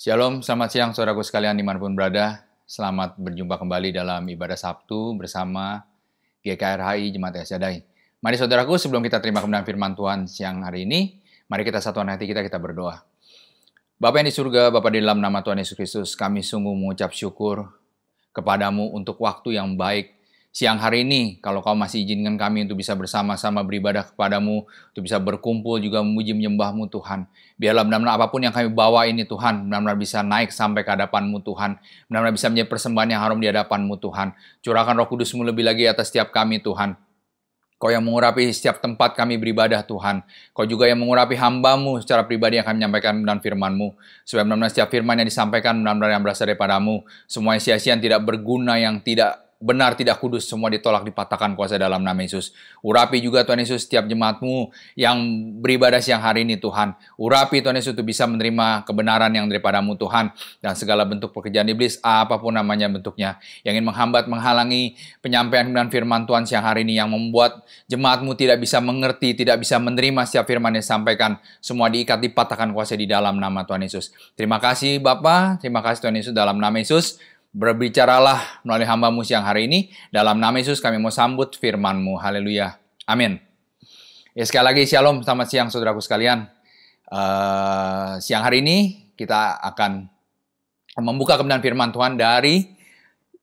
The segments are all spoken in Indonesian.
Shalom, selamat siang saudaraku sekalian dimanapun berada. Selamat berjumpa kembali dalam ibadah Sabtu bersama GKRHI Jemaat El Shaddai. Mari saudaraku, sebelum kita terima kebenaran firman Tuhan siang hari ini, mari kita satukan hati kita berdoa. Bapa yang di surga, Bapa di dalam nama Tuhan Yesus Kristus, kami sungguh mengucap syukur kepadamu untuk waktu yang baik siang hari ini. Kalau kau masih izinkan kami untuk bisa bersama-sama beribadah kepadamu, untuk bisa berkumpul juga memuji menyembahmu Tuhan. Biarlah benar-benar apapun yang kami bawa ini Tuhan, benar-benar bisa naik sampai ke hadapanmu Tuhan. Benar-benar bisa menjadi persembahan yang harum di hadapanmu Tuhan. Curahkan Roh Kudus-Mu lebih lagi atas setiap kami Tuhan. Kau yang mengurapi setiap tempat kami beribadah Tuhan. Kau juga yang mengurapi hamba-Mu secara pribadi yang kami menyampaikan dan firman-Mu. Supaya benar-benar setiap firman yang disampaikan benar-benar yang berasal daripada-Mu. Semua sia-sia yang tidak berguna, yang tidak benar, tidak kudus, semua ditolak, dipatahkan kuasa dalam nama Yesus. Urapi juga Tuhan Yesus setiap jemaat-Mu yang beribadah siang hari ini Tuhan. Urapi Tuhan Yesus untuk bisa menerima kebenaran yang daripada-Mu Tuhan. Dan segala bentuk pekerjaan iblis, apapun namanya bentuknya, yang ingin menghambat, menghalangi penyampaian kebenaran firman Tuhan siang hari ini, yang membuat jemaat-Mu tidak bisa mengerti, tidak bisa menerima setiap firman yang disampaikan. Semua diikat, dipatahkan kuasa di dalam nama Tuhan Yesus. Terima kasih Bapa, terima kasih Tuhan Yesus dalam nama Yesus. Berbicaralah melalui hamba-Mu siang hari ini. Dalam nama Yesus kami mau sambut firman-Mu. Haleluya. Amin. Ya, sekali lagi shalom, selamat siang saudaraku sekalian. Siang hari ini kita akan membuka kebenaran firman Tuhan dari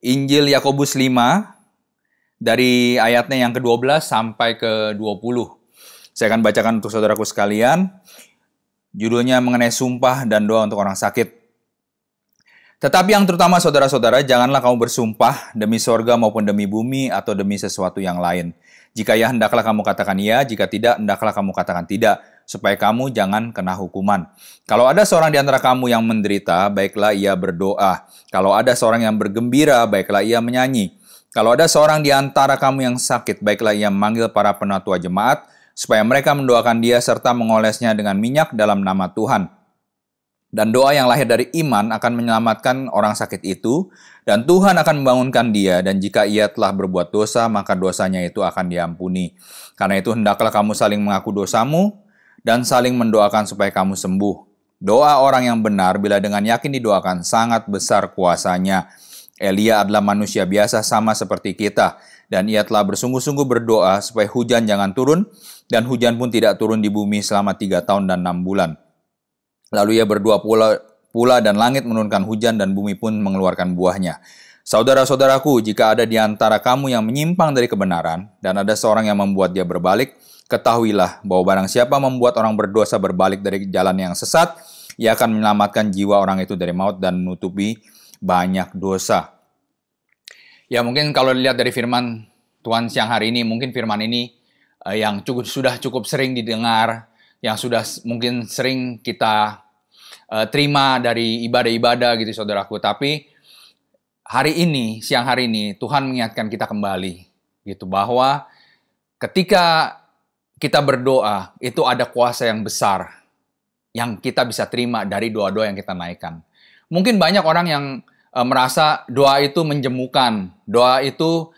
Injil Yakobus 5, dari ayatnya yang ke-12 sampai ke-20. Saya akan bacakan untuk saudaraku sekalian. Judulnya mengenai sumpah dan doa untuk orang sakit. Tetapi yang terutama saudara-saudara, janganlah kamu bersumpah demi sorga maupun demi bumi atau demi sesuatu yang lain. Jika ya, hendaklah kamu katakan ya, jika tidak, hendaklah kamu katakan tidak, supaya kamu jangan kena hukuman. Kalau ada seorang di antara kamu yang menderita, baiklah ia berdoa. Kalau ada seorang yang bergembira, baiklah ia menyanyi. Kalau ada seorang di antara kamu yang sakit, baiklah ia memanggil para penatua jemaat, supaya mereka mendoakan dia serta mengolesnya dengan minyak dalam nama Tuhan. Dan doa yang lahir dari iman akan menyelamatkan orang sakit itu, dan Tuhan akan membangunkan dia, dan jika ia telah berbuat dosa, maka dosanya itu akan diampuni. Karena itu hendaklah kamu saling mengaku dosamu, dan saling mendoakan supaya kamu sembuh. Doa orang yang benar bila dengan yakin didoakan sangat besar kuasanya. Elia adalah manusia biasa sama seperti kita, dan ia telah bersungguh-sungguh berdoa supaya hujan jangan turun, dan hujan pun tidak turun di bumi selama 3 tahun dan 6 bulan. Lalu ia berdoa pula dan langit menurunkan hujan dan bumi pun mengeluarkan buahnya. Saudara-saudaraku, jika ada di antara kamu yang menyimpang dari kebenaran dan ada seorang yang membuat dia berbalik, ketahuilah bahwa barang siapa membuat orang berdosa berbalik dari jalan yang sesat, ia akan menyelamatkan jiwa orang itu dari maut dan menutupi banyak dosa. Ya, mungkin kalau dilihat dari firman Tuhan siang hari ini, mungkin firman ini yang sudah cukup sering didengar, yang sudah mungkin sering kita terima dari ibadah-ibadah gitu saudaraku. Tapi hari ini, siang hari ini, Tuhan mengingatkan kita kembali gitu, bahwa ketika kita berdoa, itu ada kuasa yang besar yang kita bisa terima dari doa-doa yang kita naikkan. Mungkin banyak orang yang merasa doa itu menjemukan, doa itu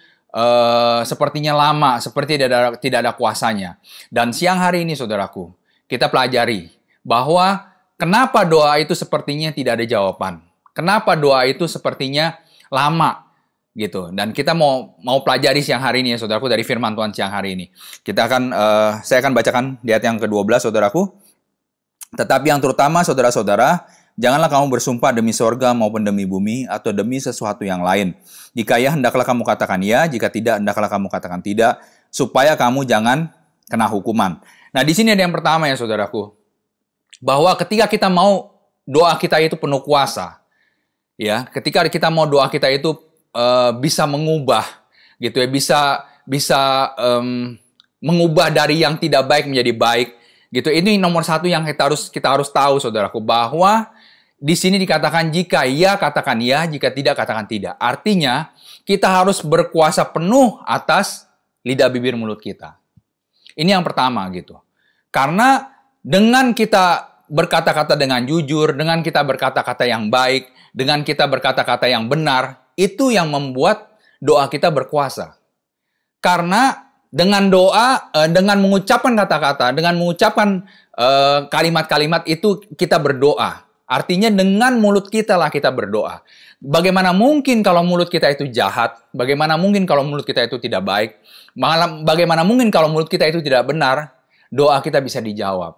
sepertinya lama, seperti tidak ada kuasanya. Dan siang hari ini saudaraku, kita pelajari bahwa kenapa doa itu sepertinya tidak ada jawaban. Kenapa doa itu sepertinya lama gitu. Dan kita mau pelajari siang hari ini ya saudaraku, dari firman Tuhan siang hari ini. Saya akan bacakan di ayat yang ke-12 saudaraku. Tetapi yang terutama saudara-saudara, janganlah kamu bersumpah demi sorga maupun demi bumi atau demi sesuatu yang lain. Jika ya, hendaklah kamu katakan ya, jika tidak, hendaklah kamu katakan tidak, supaya kamu jangan kena hukuman. Nah, di sini ada yang pertama ya saudaraku, bahwa ketika kita mau doa kita itu penuh kuasa, ya, ketika kita mau doa kita itu bisa mengubah, gitu ya, bisa mengubah dari yang tidak baik menjadi baik, gitu. Ini nomor satu yang kita harus tahu saudaraku, bahwa di sini dikatakan jika ya katakan ya, jika tidak katakan tidak. Artinya kita harus berkuasa penuh atas lidah bibir mulut kita. Ini yang pertama gitu. Karena dengan kita berkata-kata dengan jujur, dengan kita berkata-kata yang baik, dengan kita berkata-kata yang benar, itu yang membuat doa kita berkuasa. Karena dengan doa, dengan mengucapkan kata-kata, dengan mengucapkan kalimat-kalimat itu kita berdoa. Artinya dengan mulut kita lah kita berdoa. Bagaimana mungkin kalau mulut kita itu jahat? Bagaimana mungkin kalau mulut kita itu tidak baik? Bagaimana mungkin kalau mulut kita itu tidak benar? Doa kita bisa dijawab.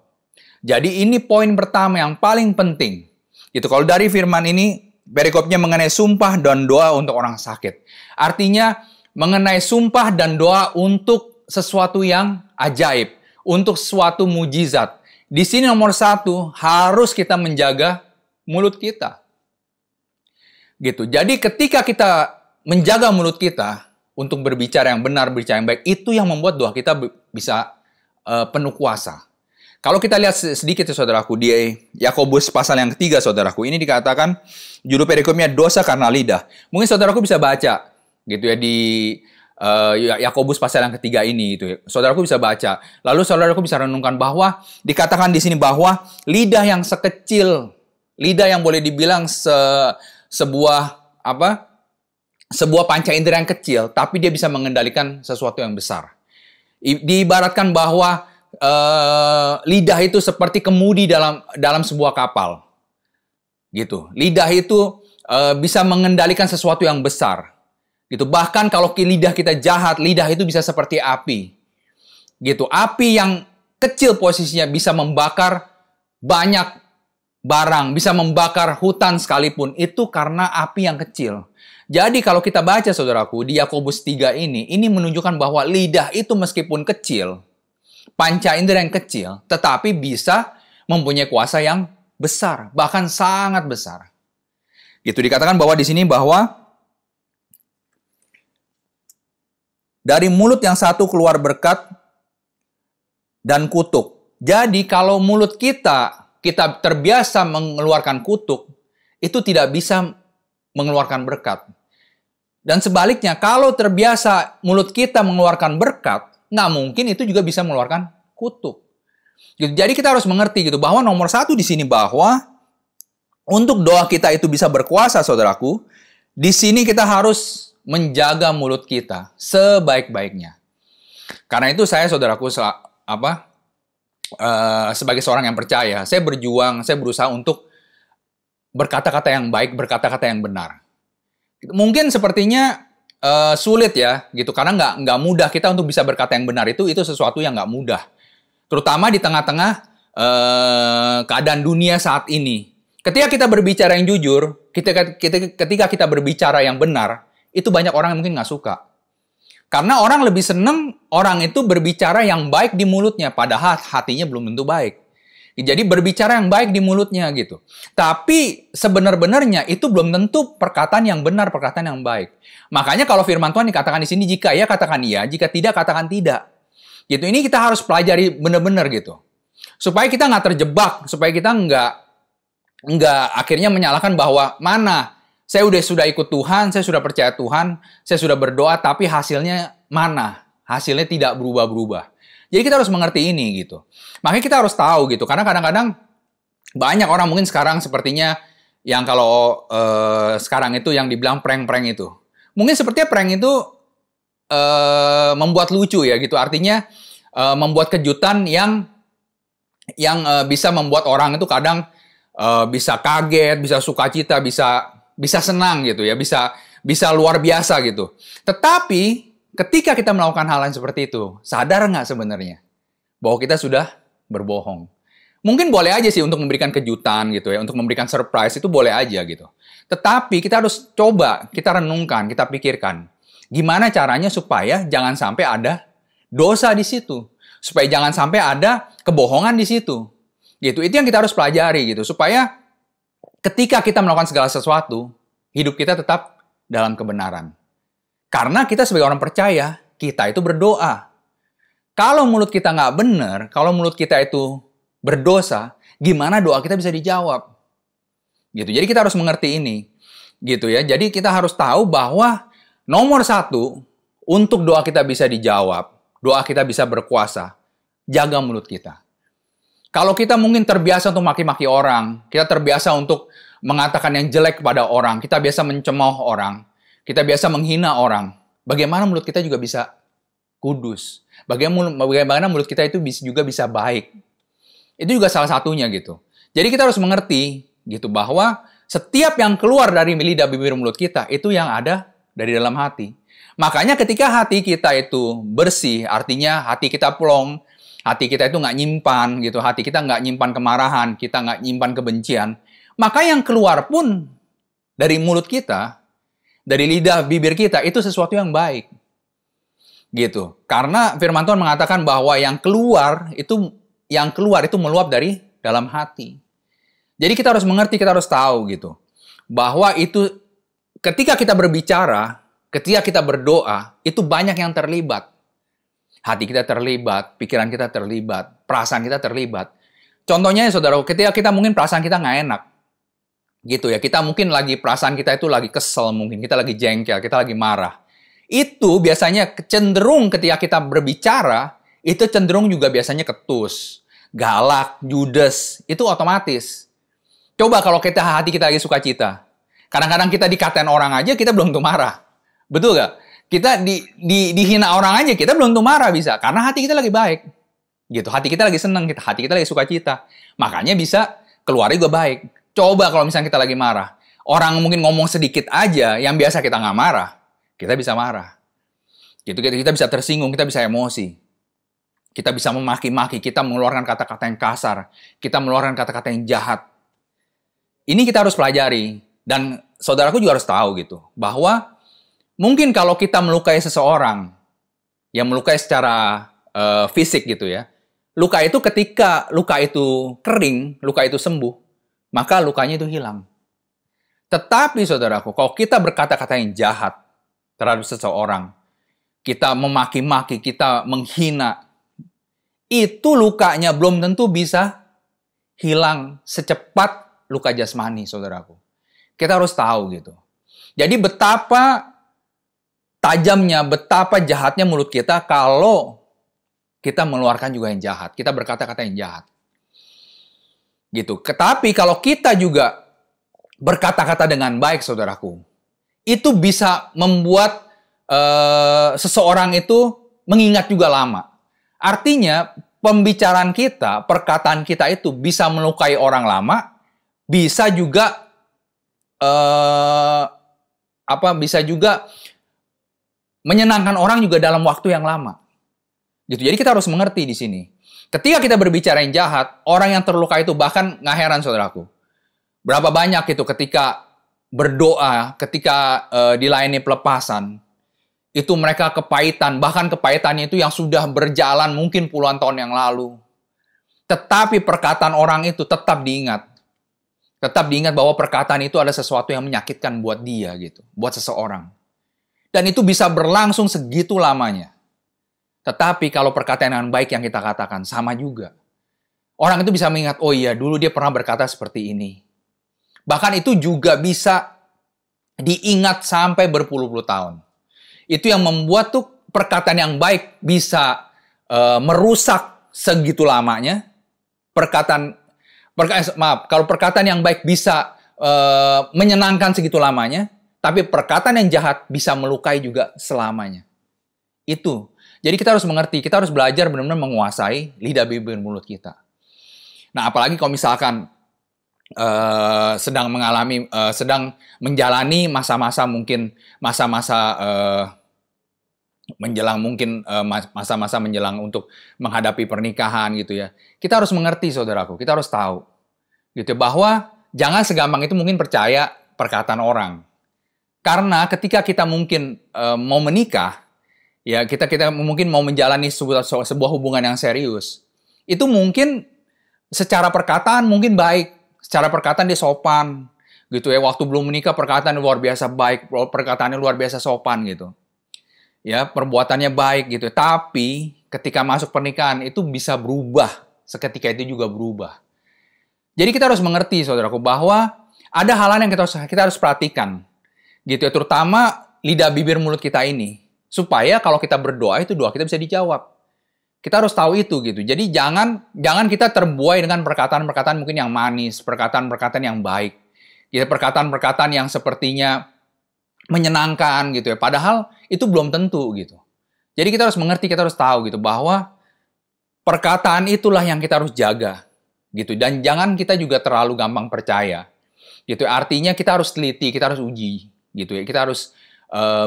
Jadi ini poin pertama yang paling penting. Gitu. Kalau dari firman ini, perikopnya mengenai sumpah dan doa untuk orang sakit. Artinya mengenai sumpah dan doa untuk sesuatu yang ajaib, untuk suatu mujizat. Di sini nomor satu, harus kita menjaga mulut kita. Gitu. Jadi ketika kita menjaga mulut kita untuk berbicara yang benar, berbicara yang baik, itu yang membuat doa kita bisa penuh kuasa. Kalau kita lihat sedikit ya saudaraku, di Yakobus pasal yang ketiga saudaraku, ini dikatakan judul perikopnya dosa karena lidah. Mungkin saudaraku bisa baca gitu ya di Yakobus pasal yang ketiga ini itu. Saudaraku bisa baca. Lalu saudaraku bisa renungkan bahwa dikatakan di sini bahwa lidah yang sekecil, lidah yang boleh dibilang sebuah panca indera yang kecil, tapi dia bisa mengendalikan sesuatu yang besar. Diibaratkan bahwa lidah itu seperti kemudi dalam sebuah kapal. Gitu. Lidah itu bisa mengendalikan sesuatu yang besar. Gitu. Bahkan kalau lidah kita jahat, lidah itu bisa seperti api. Gitu. Api yang kecil posisinya bisa membakar banyak barang, bisa membakar hutan sekalipun. Itu karena api yang kecil. Jadi kalau kita baca saudaraku di Yakobus 3 ini menunjukkan bahwa lidah itu meskipun kecil, panca indera yang kecil, tetapi bisa mempunyai kuasa yang besar, bahkan sangat besar. Gitu dikatakan bahwa di sini bahwa dari mulut yang satu keluar berkat dan kutuk. Jadi kalau mulut kita terbiasa mengeluarkan kutuk, itu tidak bisa mengeluarkan berkat. Dan sebaliknya, kalau terbiasa mulut kita mengeluarkan berkat, nggak mungkin itu juga bisa mengeluarkan kutuk. Jadi kita harus mengerti gitu bahwa nomor satu di sini bahwa untuk doa kita itu bisa berkuasa, saudaraku, di sini kita harus menjaga mulut kita sebaik-baiknya. Karena itu saya, saudaraku, sebagai seorang yang percaya, saya berusaha untuk berkata-kata yang baik, berkata-kata yang benar. Mungkin sepertinya sulit ya, gitu, karena nggak mudah kita untuk bisa berkata yang benar. Itu sesuatu yang nggak mudah, terutama di tengah-tengah keadaan dunia saat ini. Ketika kita berbicara yang jujur, ketika kita berbicara yang benar, itu banyak orang yang mungkin nggak suka. Karena orang lebih seneng orang itu berbicara yang baik di mulutnya, padahal hatinya belum tentu baik. Jadi berbicara yang baik di mulutnya gitu. Tapi sebenar-benarnya itu belum tentu perkataan yang benar, perkataan yang baik. Makanya kalau firman Tuhan dikatakan di sini, jika ya katakan iya, jika tidak katakan tidak. Gitu. Ini kita harus pelajari benar-benar gitu. Supaya kita nggak terjebak, supaya kita nggak akhirnya menyalahkan bahwa mana saya sudah ikut Tuhan, saya sudah percaya Tuhan, saya sudah berdoa, tapi hasilnya mana? Hasilnya tidak berubah-berubah. Jadi kita harus mengerti ini gitu. Makanya kita harus tahu gitu, karena kadang-kadang banyak orang mungkin sekarang sepertinya yang kalau sekarang itu yang dibilang prank-prank itu. Mungkin sepertinya prank itu membuat lucu ya gitu. Artinya membuat kejutan yang bisa membuat orang itu kadang bisa kaget, bisa sukacita, bisa senang gitu ya, bisa luar biasa gitu. Tetapi ketika kita melakukan hal yang seperti itu, sadar nggak sebenarnya bahwa kita sudah berbohong? Mungkin boleh aja sih untuk memberikan kejutan gitu ya, untuk memberikan surprise itu boleh aja gitu. Tetapi kita harus coba, kita renungkan, kita pikirkan, gimana caranya supaya jangan sampai ada dosa di situ, supaya jangan sampai ada kebohongan di situ. Gitu. Itu yang kita harus pelajari gitu, supaya ketika kita melakukan segala sesuatu, hidup kita tetap dalam kebenaran. Karena kita sebagai orang percaya, kita itu berdoa. Kalau mulut kita nggak benar, kalau mulut kita itu berdosa, gimana doa kita bisa dijawab? Gitu. Jadi kita harus mengerti ini. Gitu ya. Jadi kita harus tahu bahwa nomor satu, untuk doa kita bisa dijawab, doa kita bisa berkuasa, jaga mulut kita. Kalau kita mungkin terbiasa untuk maki-maki orang, kita terbiasa untuk mengatakan yang jelek kepada orang, kita biasa mencemooh orang, kita biasa menghina orang, bagaimana mulut kita juga bisa kudus? Bagaimana mulut kita itu juga bisa baik? Itu juga salah satunya gitu. Jadi kita harus mengerti gitu, bahwa setiap yang keluar dari lidah, bibir, mulut kita itu yang ada dari dalam hati. Makanya ketika hati kita itu bersih, artinya hati kita plong, hati kita itu nggak nyimpan gitu, hati kita nggak nyimpan kemarahan, kita nggak nyimpan kebencian, maka yang keluar pun dari mulut kita, dari lidah bibir kita itu sesuatu yang baik. Gitu. Karena firman Tuhan mengatakan bahwa yang keluar itu meluap dari dalam hati. Jadi kita harus mengerti, kita harus tahu gitu. Bahwa itu ketika kita berbicara, ketika kita berdoa, itu banyak yang terlibat. Hati kita terlibat, pikiran kita terlibat, perasaan kita terlibat. Contohnya ya saudara, ketika kita mungkin perasaan kita nggak enak. Gitu ya, kita mungkin perasaan kita itu lagi kesel, mungkin kita lagi jengkel, kita lagi marah. Itu biasanya cenderung ketika kita berbicara, itu cenderung juga biasanya ketus, galak, judes, itu otomatis. Coba kalau hati kita lagi sukacita. Kadang-kadang kita dikatain orang aja, kita belum tentu marah. Betul nggak? Kita dihina orang aja, kita belum tentu marah bisa. Karena hati kita lagi baik. Gitu, hati kita lagi seneng, hati kita lagi sukacita. Makanya bisa keluarnya juga baik. Coba kalau misalnya kita lagi marah. Orang mungkin ngomong sedikit aja, yang biasa kita nggak marah. Kita bisa marah. Gitu, kita bisa tersinggung, kita bisa emosi. Kita bisa memaki-maki, kita mengeluarkan kata-kata yang kasar. Kita mengeluarkan kata-kata yang jahat. Ini kita harus pelajari. Dan saudaraku juga harus tahu gitu. Bahwa mungkin kalau kita melukai seseorang, yang melukai secara fisik gitu ya. Luka itu ketika luka itu kering, luka itu sembuh, maka lukanya itu hilang. Tetapi saudaraku, kalau kita berkata-kata yang jahat terhadap seseorang, kita memaki-maki, kita menghina, itu lukanya belum tentu bisa hilang secepat luka jasmani, saudaraku. Kita harus tahu gitu. Jadi betapa tajamnya, betapa jahatnya mulut kita kalau kita mengeluarkan juga yang jahat. Kita berkata-kata yang jahat. Gitu. Tetapi kalau kita juga berkata-kata dengan baik, saudaraku, itu bisa membuat seseorang itu mengingat juga lama. Artinya, pembicaraan kita, perkataan kita itu bisa melukai orang lama, bisa juga bisa juga menyenangkan orang juga dalam waktu yang lama. Gitu. Jadi kita harus mengerti di sini. Ketika kita berbicara yang jahat, orang yang terluka itu bahkan nggak heran saudaraku. Berapa banyak itu ketika berdoa, ketika dilayani pelepasan, itu mereka kepahitan, bahkan kepahitannya itu yang sudah berjalan mungkin puluhan tahun yang lalu. Tetapi perkataan orang itu tetap diingat. Tetap diingat bahwa perkataan itu ada sesuatu yang menyakitkan buat dia gitu, buat seseorang. Dan itu bisa berlangsung segitu lamanya. Tetapi kalau perkataan yang baik yang kita katakan sama juga. Orang itu bisa mengingat, oh iya dulu dia pernah berkata seperti ini. Bahkan itu juga bisa diingat sampai berpuluh-puluh tahun. Itu yang membuat tuh perkataan yang baik bisa merusak segitu lamanya. Kalau perkataan yang baik bisa menyenangkan segitu lamanya, tapi perkataan yang jahat bisa melukai juga selamanya. Itu. Jadi kita harus mengerti, kita harus belajar benar-benar menguasai lidah, bibir, mulut kita. Nah, apalagi kalau misalkan sedang menjalani masa-masa menjelang untuk menghadapi pernikahan gitu ya. Kita harus mengerti saudaraku, kita harus tahu gitu bahwa jangan segampang itu mungkin percaya perkataan orang. Karena ketika kita mungkin mau menikah, ya kita mungkin mau menjalani sebuah hubungan yang serius, itu mungkin secara perkataan mungkin baik, secara perkataan dia sopan gitu ya. Waktu belum menikah perkataan luar biasa baik, perkataannya luar biasa sopan gitu. Ya, perbuatannya baik gitu. Tapi ketika masuk pernikahan itu bisa berubah. Seketika itu juga berubah. Jadi kita harus mengerti, saudaraku, bahwa ada hal-hal yang kita harus perhatikan. Gitu ya, terutama lidah, bibir, mulut kita ini. Supaya kalau kita berdoa, itu doa kita bisa dijawab. Kita harus tahu itu gitu. Jadi jangan kita terbuai dengan perkataan-perkataan mungkin yang manis, perkataan-perkataan yang baik. Gitu, perkataan-perkataan yang sepertinya menyenangkan gitu ya. Padahal itu belum tentu gitu. Jadi kita harus mengerti, kita harus tahu gitu bahwa perkataan itulah yang kita harus jaga gitu. Dan jangan kita juga terlalu gampang percaya Gitu ya. Artinya kita harus teliti, kita harus uji, gitu ya. Kita harus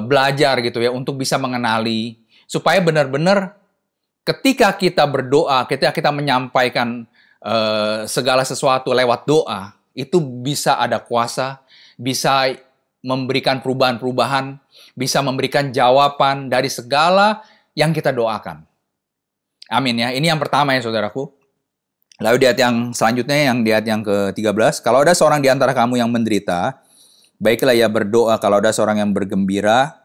belajar gitu ya untuk bisa mengenali supaya benar-benar ketika kita berdoa, ketika kita menyampaikan segala sesuatu lewat doa, itu bisa ada kuasa, bisa memberikan perubahan-perubahan, bisa memberikan jawaban dari segala yang kita doakan. Amin ya. Ini yang pertama ya saudaraku. Lalu di ayat yang selanjutnya, di ayat yang ke-13, kalau ada seorang di antara kamu yang menderita, baiklah ia berdoa. Kalau ada seorang yang bergembira,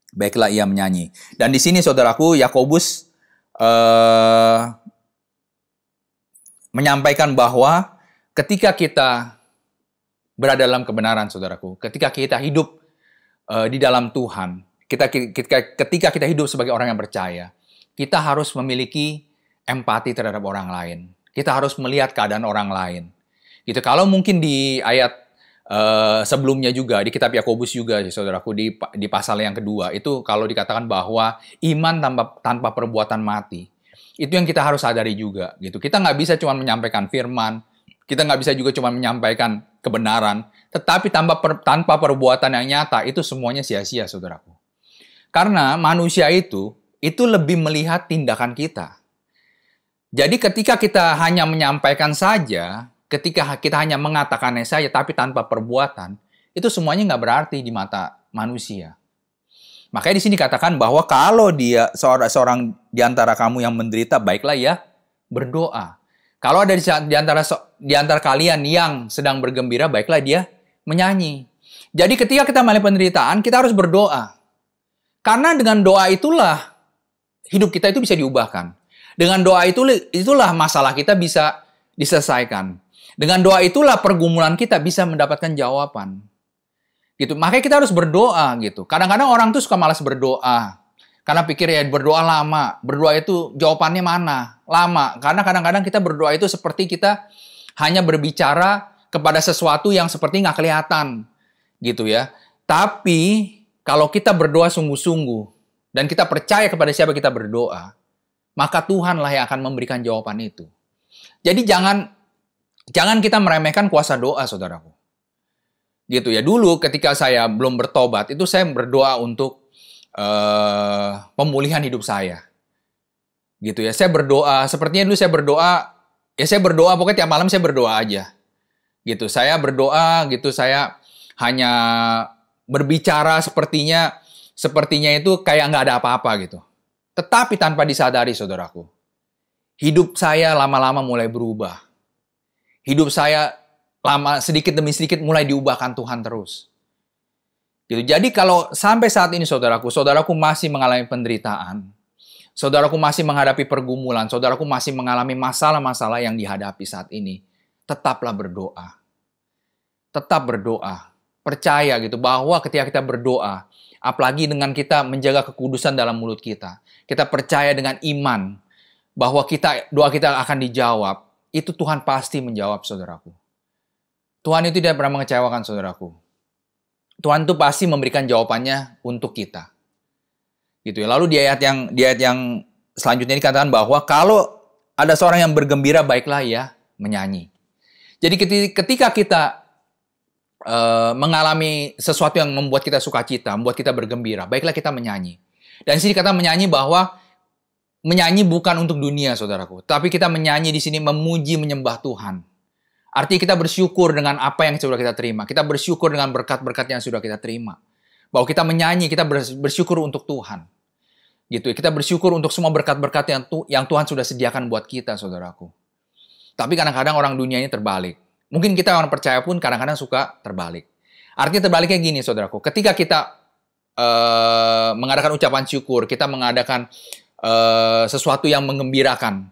baiklah ia menyanyi. Dan di sini saudaraku, Yakobus menyampaikan bahwa ketika kita berada dalam kebenaran, saudaraku, ketika kita hidup di dalam Tuhan, ketika kita hidup sebagai orang yang percaya, kita harus memiliki empati terhadap orang lain. Kita harus melihat keadaan orang lain. Gitu. Kalau mungkin di ayat sebelumnya juga, di kitab Yakobus juga, saudaraku, di pasal yang kedua, itu kalau dikatakan bahwa iman tanpa perbuatan mati. Itu yang kita harus sadari juga. Gitu. Kita nggak bisa cuma menyampaikan firman, kita nggak bisa juga cuma menyampaikan kebenaran, tetapi tanpa perbuatan yang nyata, itu semuanya sia-sia, saudaraku. Karena manusia itu lebih melihat tindakan kita. Jadi ketika kita hanya menyampaikan saja, ketika kita hanya mengatakannya saja, tapi tanpa perbuatan, itu semuanya nggak berarti di mata manusia. Makanya di sini dikatakan bahwa kalau dia seorang di antara kamu yang menderita, baiklah ya berdoa. Kalau ada di antara kalian yang sedang bergembira, baiklah dia menyanyi. Jadi ketika kita mengalami penderitaan, kita harus berdoa. Karena dengan doa itulah hidup kita itu bisa diubahkan. Dengan doa itulah masalah kita bisa diselesaikan. Dengan doa itulah pergumulan kita bisa mendapatkan jawaban. Gitu. Makanya kita harus berdoa gitu. Kadang-kadang orang tuh suka malas berdoa. Karena pikir ya berdoa lama. Berdoa itu jawabannya mana? Lama. Karena kadang-kadang kita berdoa itu seperti kita hanya berbicara kepada sesuatu yang seperti nggak kelihatan. Gitu ya. Tapi kalau kita berdoa sungguh-sungguh dan kita percaya kepada siapa kita berdoa, maka Tuhanlah yang akan memberikan jawaban itu. Jadi jangan kita meremehkan kuasa doa, saudaraku. Gitu ya. Dulu ketika saya belum bertobat, itu saya berdoa untuk pemulihan hidup saya. Gitu ya. Saya berdoa, sepertinya dulu saya berdoa, pokoknya tiap malam saya berdoa aja. Gitu. Saya berdoa, gitu, saya hanya berbicara sepertinya itu kayak nggak ada apa-apa gitu. Tetapi tanpa disadari, saudaraku, hidup saya lama-lama mulai berubah. Hidup saya sedikit demi sedikit mulai diubahkan Tuhan terus. Gitu. Jadi kalau sampai saat ini, saudaraku masih mengalami penderitaan, saudaraku masih menghadapi pergumulan, saudaraku masih mengalami masalah-masalah yang dihadapi saat ini, tetaplah berdoa. Tetap berdoa. Percaya gitu bahwa ketika kita berdoa, apalagi dengan kita menjaga kekudusan dalam mulut kita, kita percaya dengan iman bahwa doa kita akan dijawab, itu Tuhan pasti menjawab, saudaraku. Tuhan itu tidak pernah mengecewakan, saudaraku. Tuhan itu pasti memberikan jawabannya untuk kita. Gitu ya. Lalu di ayat yang selanjutnya dikatakan bahwa kalau ada seorang yang bergembira, baiklah ia menyanyi. Jadi ketika kita mengalami sesuatu yang membuat kita sukacita, membuat kita bergembira, baiklah kita menyanyi. Dan di sini kata menyanyi bahwa menyanyi bukan untuk dunia, saudaraku, tapi kita menyanyi di sini memuji, menyembah Tuhan. Artinya kita bersyukur dengan apa yang sudah kita terima. Kita bersyukur dengan berkat-berkat yang sudah kita terima. Bahwa kita menyanyi, kita bersyukur untuk Tuhan. Gitu ya. Kita bersyukur untuk semua berkat-berkat yang Tuhan sudah sediakan buat kita, saudaraku. Tapi kadang-kadang orang dunia ini terbalik. Mungkin kita orang percaya pun kadang-kadang suka terbalik. Artinya terbaliknya gini, saudaraku. Ketika kita mengadakan ucapan syukur, kita mengadakan sesuatu yang menggembirakan,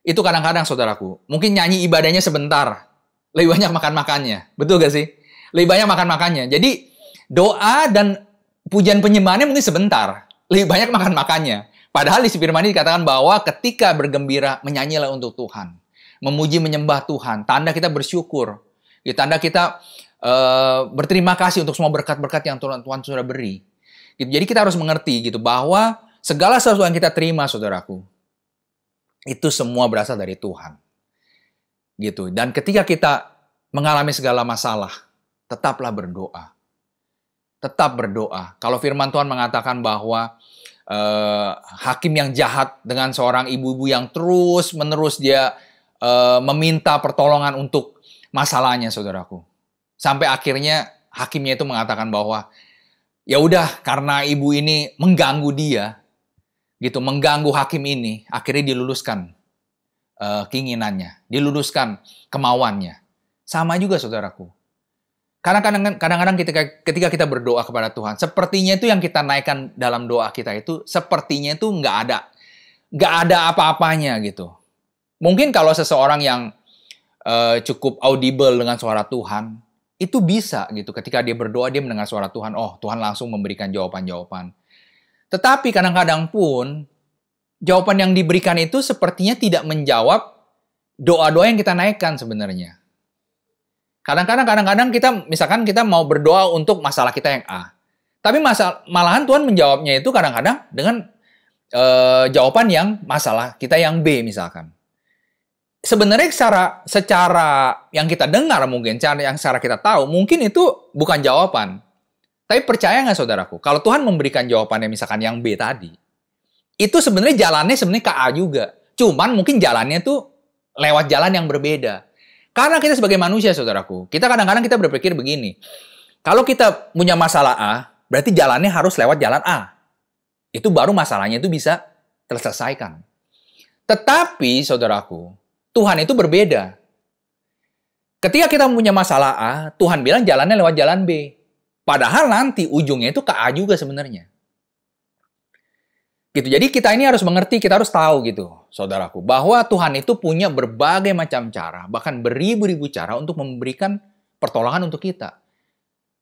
itu kadang-kadang, saudaraku, mungkin nyanyi ibadahnya sebentar, lebih banyak makan-makannya. Betul gak sih? Lebih banyak makan-makannya. Jadi, doa dan pujian penyembahannya mungkin sebentar, lebih banyak makan-makannya. Padahal di firman ini dikatakan bahwa ketika bergembira, menyanyilah untuk Tuhan. Memuji, menyembah Tuhan. Tanda kita bersyukur. Tanda kita berterima kasih untuk semua berkat-berkat yang Tuhan sudah beri. Jadi kita harus mengerti gitu bahwa segala sesuatu yang kita terima, saudaraku, itu semua berasal dari Tuhan. Gitu. Dan ketika kita mengalami segala masalah, tetaplah berdoa. Tetap berdoa. Kalau firman Tuhan mengatakan bahwa hakim yang jahat dengan seorang ibu-ibu yang terus-menerus dia meminta pertolongan untuk masalahnya, saudaraku. Sampai akhirnya hakimnya itu mengatakan bahwa ya udah, karena ibu ini mengganggu dia, gitu, mengganggu hakim ini, akhirnya diluluskan keinginannya, diluluskan kemauannya. Sama juga, saudaraku. Karena kadang-kadang ketika kita berdoa kepada Tuhan, sepertinya itu yang kita naikkan dalam doa kita itu, sepertinya itu nggak ada apa-apanya gitu. Mungkin kalau seseorang yang cukup audible dengan suara Tuhan, itu bisa gitu. Ketika dia berdoa, dia mendengar suara Tuhan, oh Tuhan langsung memberikan jawaban-jawaban. Tetapi kadang-kadang pun, jawaban yang diberikan itu sepertinya tidak menjawab doa-doa yang kita naikkan sebenarnya. Kadang-kadang misalkan kita mau berdoa untuk masalah kita yang A. Tapi malahan Tuhan menjawabnya itu kadang-kadang dengan jawaban yang masalah kita yang B misalkan. Sebenarnya secara yang kita dengar mungkin, secara kita tahu, mungkin itu bukan jawaban. Tapi percaya nggak saudaraku, kalau Tuhan memberikan jawabannya misalkan yang B tadi, itu sebenarnya jalannya ke A juga. Cuman mungkin jalannya tuh lewat jalan yang berbeda. Karena kita sebagai manusia, saudaraku, kita kadang-kadang kita berpikir begini, kalau kita punya masalah A, berarti jalannya harus lewat jalan A. Itu baru masalahnya itu bisa terselesaikan. Tetapi, saudaraku, Tuhan itu berbeda. Ketika kita punya masalah A, Tuhan bilang jalannya lewat jalan B. Padahal nanti ujungnya itu ke A juga sebenarnya. Gitu. Jadi kita ini harus mengerti, kita harus tahu gitu, saudaraku, bahwa Tuhan itu punya berbagai macam cara, bahkan beribu-ribu cara untuk memberikan pertolongan untuk kita.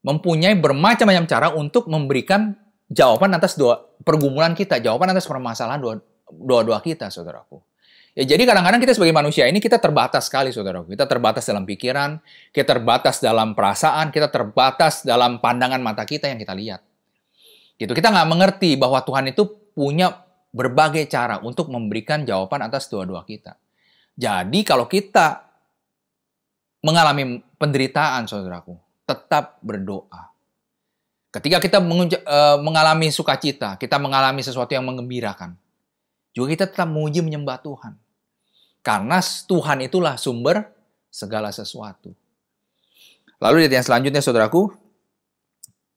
Mempunyai bermacam-macam cara untuk memberikan jawaban atas pergumulan kita, jawaban atas permasalahan doa-doa kita, saudaraku. Ya, jadi kadang-kadang kita sebagai manusia ini kita terbatas sekali, saudaraku. Kita terbatas dalam pikiran, kita terbatas dalam perasaan, kita terbatas dalam pandangan mata kita yang kita lihat. Gitu. Kita nggak mengerti bahwa Tuhan itu punya berbagai cara untuk memberikan jawaban atas doa-doa kita. Jadi kalau kita mengalami penderitaan, saudaraku, tetap berdoa. Ketika kita mengalami sukacita, kita mengalami sesuatu yang menggembirakan, juga kita tetap memuji menyembah Tuhan. Karena Tuhan itulah sumber segala sesuatu. Lalu di ayat yang selanjutnya, saudaraku,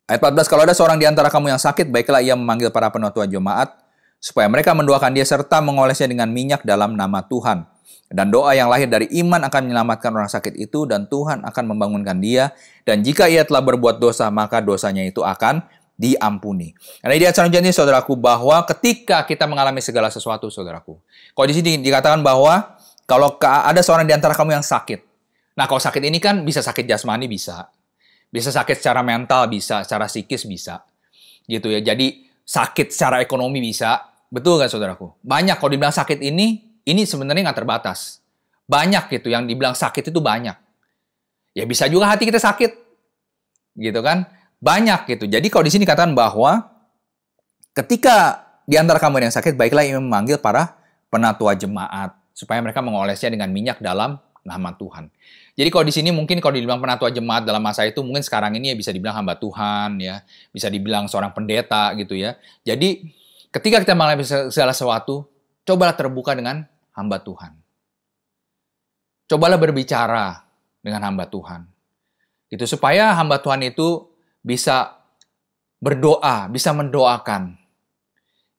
ayat 14, kalau ada seorang di antara kamu yang sakit, baiklah ia memanggil para penatua jemaat, supaya mereka mendoakan dia serta mengolesnya dengan minyak dalam nama Tuhan. Dan doa yang lahir dari iman akan menyelamatkan orang sakit itu, dan Tuhan akan membangunkan dia. Dan jika ia telah berbuat dosa, maka dosanya itu akan diampuni. Nah, di ayat selanjutnya, saudaraku, bahwa ketika kita mengalami segala sesuatu, saudaraku, kalau di sini dikatakan bahwa kalau ada seorang di antara kamu yang sakit. Nah, kalau sakit ini kan bisa sakit jasmani, bisa sakit secara mental, bisa secara psikis, bisa. Gitu ya. Jadi sakit secara ekonomi bisa. Betul nggak, saudaraku? Banyak kalau dibilang sakit ini sebenarnya nggak terbatas. Banyak gitu yang dibilang sakit itu banyak. Ya bisa juga hati kita sakit. Gitu kan? Banyak gitu. Jadi kalau di sini katakan bahwa ketika di antara kamu yang sakit, baiklah ia memanggil para penatua jemaat supaya mereka mengolesnya dengan minyak dalam nama Tuhan. Jadi kalau di sini mungkin kalau dibilang penatua jemaat dalam masa itu mungkin sekarang ini ya bisa dibilang hamba Tuhan ya, bisa dibilang seorang pendeta gitu ya. Jadi ketika kita mengalami segala sesuatu, cobalah terbuka dengan hamba Tuhan. Cobalah berbicara dengan hamba Tuhan. Gitu supaya hamba Tuhan itu bisa berdoa, bisa mendoakan.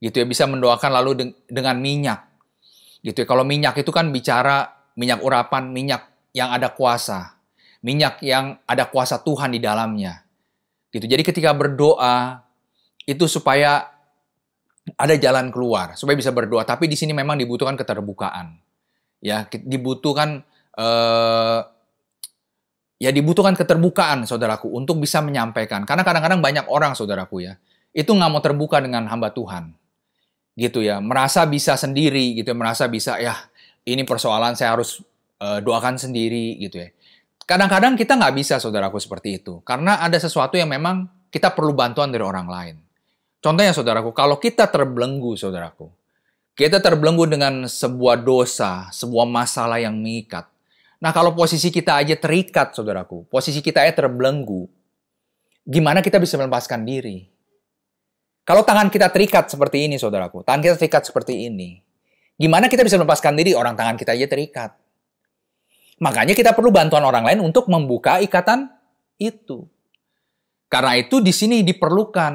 Gitu ya, bisa mendoakan lalu dengan minyak. Gitu ya. Kalau minyak itu kan bicara minyak urapan, minyak yang ada kuasa. Minyak yang ada kuasa Tuhan di dalamnya. Gitu. Jadi ketika berdoa itu supaya ada jalan keluar, supaya bisa berdoa. Tapi di sini memang dibutuhkan keterbukaan. Ya, dibutuhkan dibutuhkan keterbukaan, saudaraku, untuk bisa menyampaikan. Karena kadang-kadang banyak orang, saudaraku ya, itu nggak mau terbuka dengan hamba Tuhan. Gitu ya, merasa bisa sendiri, gitu ya, merasa bisa, ya ini persoalan saya harus doakan sendiri, gitu ya. Kadang-kadang kita nggak bisa, saudaraku, seperti itu. Karena ada sesuatu yang memang kita perlu bantuan dari orang lain. Contohnya, saudaraku, kalau kita terbelenggu, saudaraku, kita terbelenggu dengan sebuah dosa, sebuah masalah yang mengikat. Nah, kalau posisi kita aja terikat, saudaraku, posisi kita aja terbelenggu, gimana kita bisa melepaskan diri? Kalau tangan kita terikat seperti ini, saudaraku, tangan kita terikat seperti ini, gimana kita bisa melepaskan diri? Orang tangan kita aja terikat. Makanya kita perlu bantuan orang lain untuk membuka ikatan itu. Karena itu di sini diperlukan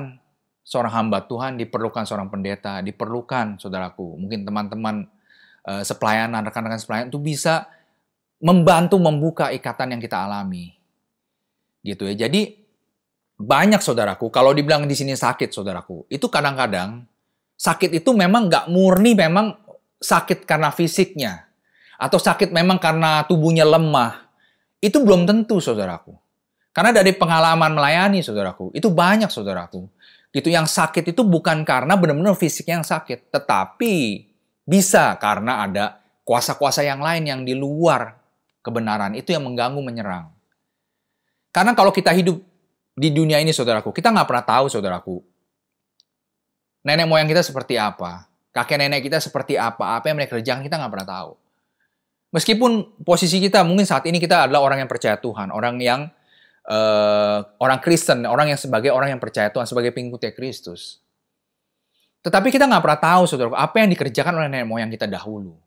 seorang hamba Tuhan, diperlukan seorang pendeta, diperlukan, saudaraku, mungkin teman-teman sepelayanan, rekan-rekan sepelayanan itu bisa membantu membuka ikatan yang kita alami. Gitu ya. Jadi banyak, saudaraku, kalau dibilang di sini sakit, saudaraku, itu kadang-kadang sakit itu memang nggak murni memang sakit karena fisiknya. Atau sakit memang karena tubuhnya lemah. Itu belum tentu, saudaraku. Karena dari pengalaman melayani, saudaraku, itu banyak, saudaraku. Gitu, yang sakit itu bukan karena benar-benar fisiknya yang sakit. Tetapi bisa karena ada kuasa-kuasa yang lain yang di luar kebenaran. Itu yang mengganggu, menyerang. Karena kalau kita hidup di dunia ini, saudaraku, kita nggak pernah tahu, saudaraku, nenek moyang kita seperti apa, kakek nenek kita seperti apa yang mereka kerjakan, kita nggak pernah tahu. Meskipun posisi kita mungkin saat ini kita adalah orang yang percaya Tuhan, orang yang orang Kristen, orang yang sebagai orang yang percaya Tuhan, sebagai pengikut Kristus. Tetapi kita nggak pernah tahu, saudaraku, apa yang dikerjakan oleh nenek moyang kita dahulu.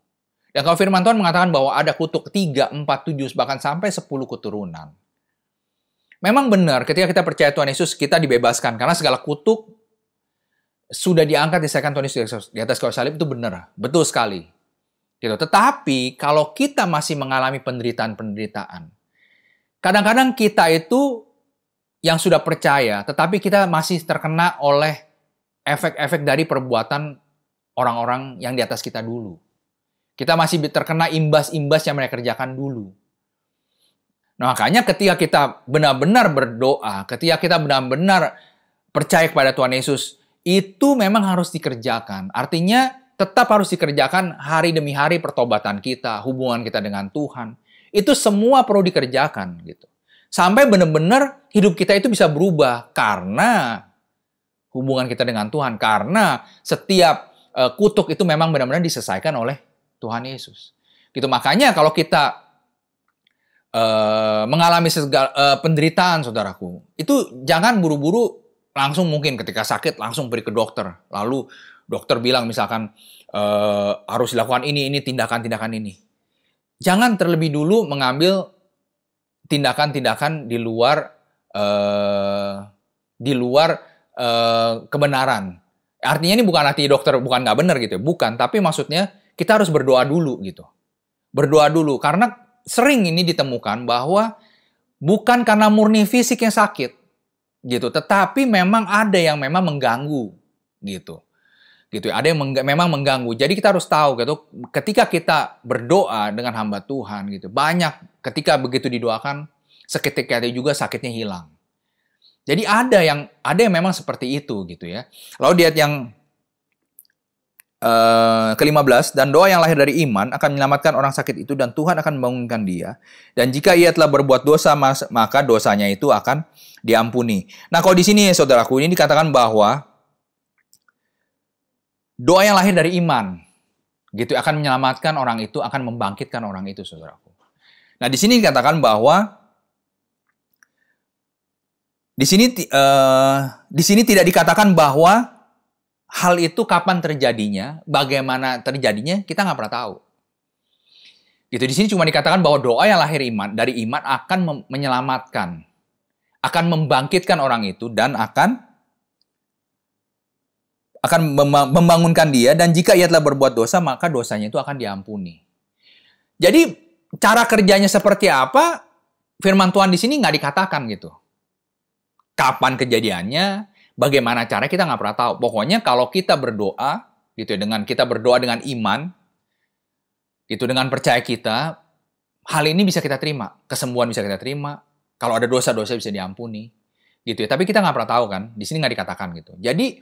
Dan kalau firman Tuhan mengatakan bahwa ada kutuk 3, 4, 7, bahkan sampai 10 keturunan. Memang benar, ketika kita percaya Tuhan Yesus, kita dibebaskan. Karena segala kutuk sudah diangkat, disahkan Tuhan Yesus di atas kayu salib, itu benar. Betul sekali. Gitu. Tetapi, kalau kita masih mengalami penderitaan-penderitaan, kadang-kadang kita itu yang sudah percaya, tetapi kita masih terkena oleh efek-efek dari perbuatan orang-orang yang di atas kita dulu. Kita masih terkena imbas-imbas yang mereka kerjakan dulu. Nah, makanya ketika kita benar-benar berdoa, ketika kita benar-benar percaya kepada Tuhan Yesus, itu memang harus dikerjakan. Artinya, tetap harus dikerjakan hari demi hari pertobatan kita, hubungan kita dengan Tuhan. Itu semua perlu dikerjakan gitu. Sampai benar-benar hidup kita itu bisa berubah karena hubungan kita dengan Tuhan. Karena setiap kutuk itu memang benar-benar diselesaikan oleh Tuhan Yesus. Gitu, makanya kalau kita mengalami segala penderitaan, saudaraku, itu jangan buru-buru langsung, mungkin ketika sakit langsung pergi ke dokter. Lalu dokter bilang misalkan harus dilakukan ini tindakan-tindakan ini. Jangan terlebih dulu mengambil tindakan-tindakan di luar kebenaran. Artinya ini bukan arti dokter bukan nggak benar gitu, bukan. Tapi maksudnya kita harus berdoa dulu gitu. Berdoa dulu, karena sering ini ditemukan bahwa bukan karena murni fisik yang sakit gitu, tetapi memang ada yang memang mengganggu gitu. Gitu, ada yang memang mengganggu. Jadi kita harus tahu gitu, ketika kita berdoa dengan hamba Tuhan gitu, banyak ketika begitu didoakan, seketika itu juga sakitnya hilang. Jadi ada yang memang seperti itu gitu ya. Lalu lihat yang ke-15, dan doa yang lahir dari iman akan menyelamatkan orang sakit itu dan Tuhan akan membangunkan dia. Dan jika ia telah berbuat dosa, maka dosanya itu akan diampuni. Nah, kalau di sini saudaraku, ini dikatakan bahwa doa yang lahir dari iman gitu akan menyelamatkan orang itu, akan membangkitkan orang itu, saudaraku. Nah, di sini dikatakan bahwa di sini tidak dikatakan bahwa hal itu kapan terjadinya, bagaimana terjadinya, kita nggak pernah tahu. Gitu, di sini cuma dikatakan bahwa doa yang lahir dari iman akan menyelamatkan, akan membangkitkan orang itu dan akan membangunkan dia, dan jika ia telah berbuat dosa, maka dosanya itu akan diampuni. Jadi, cara kerjanya seperti apa, firman Tuhan di sini nggak dikatakan gitu. Kapan kejadiannya, bagaimana cara, kita nggak pernah tahu. Pokoknya kalau kita berdoa, gitu ya, kita berdoa dengan iman, itu dengan percaya kita, hal ini bisa kita terima, kesembuhan bisa kita terima, kalau ada dosa-dosa bisa diampuni, gitu ya. Tapi kita nggak pernah tahu kan, di sini nggak dikatakan gitu. Jadi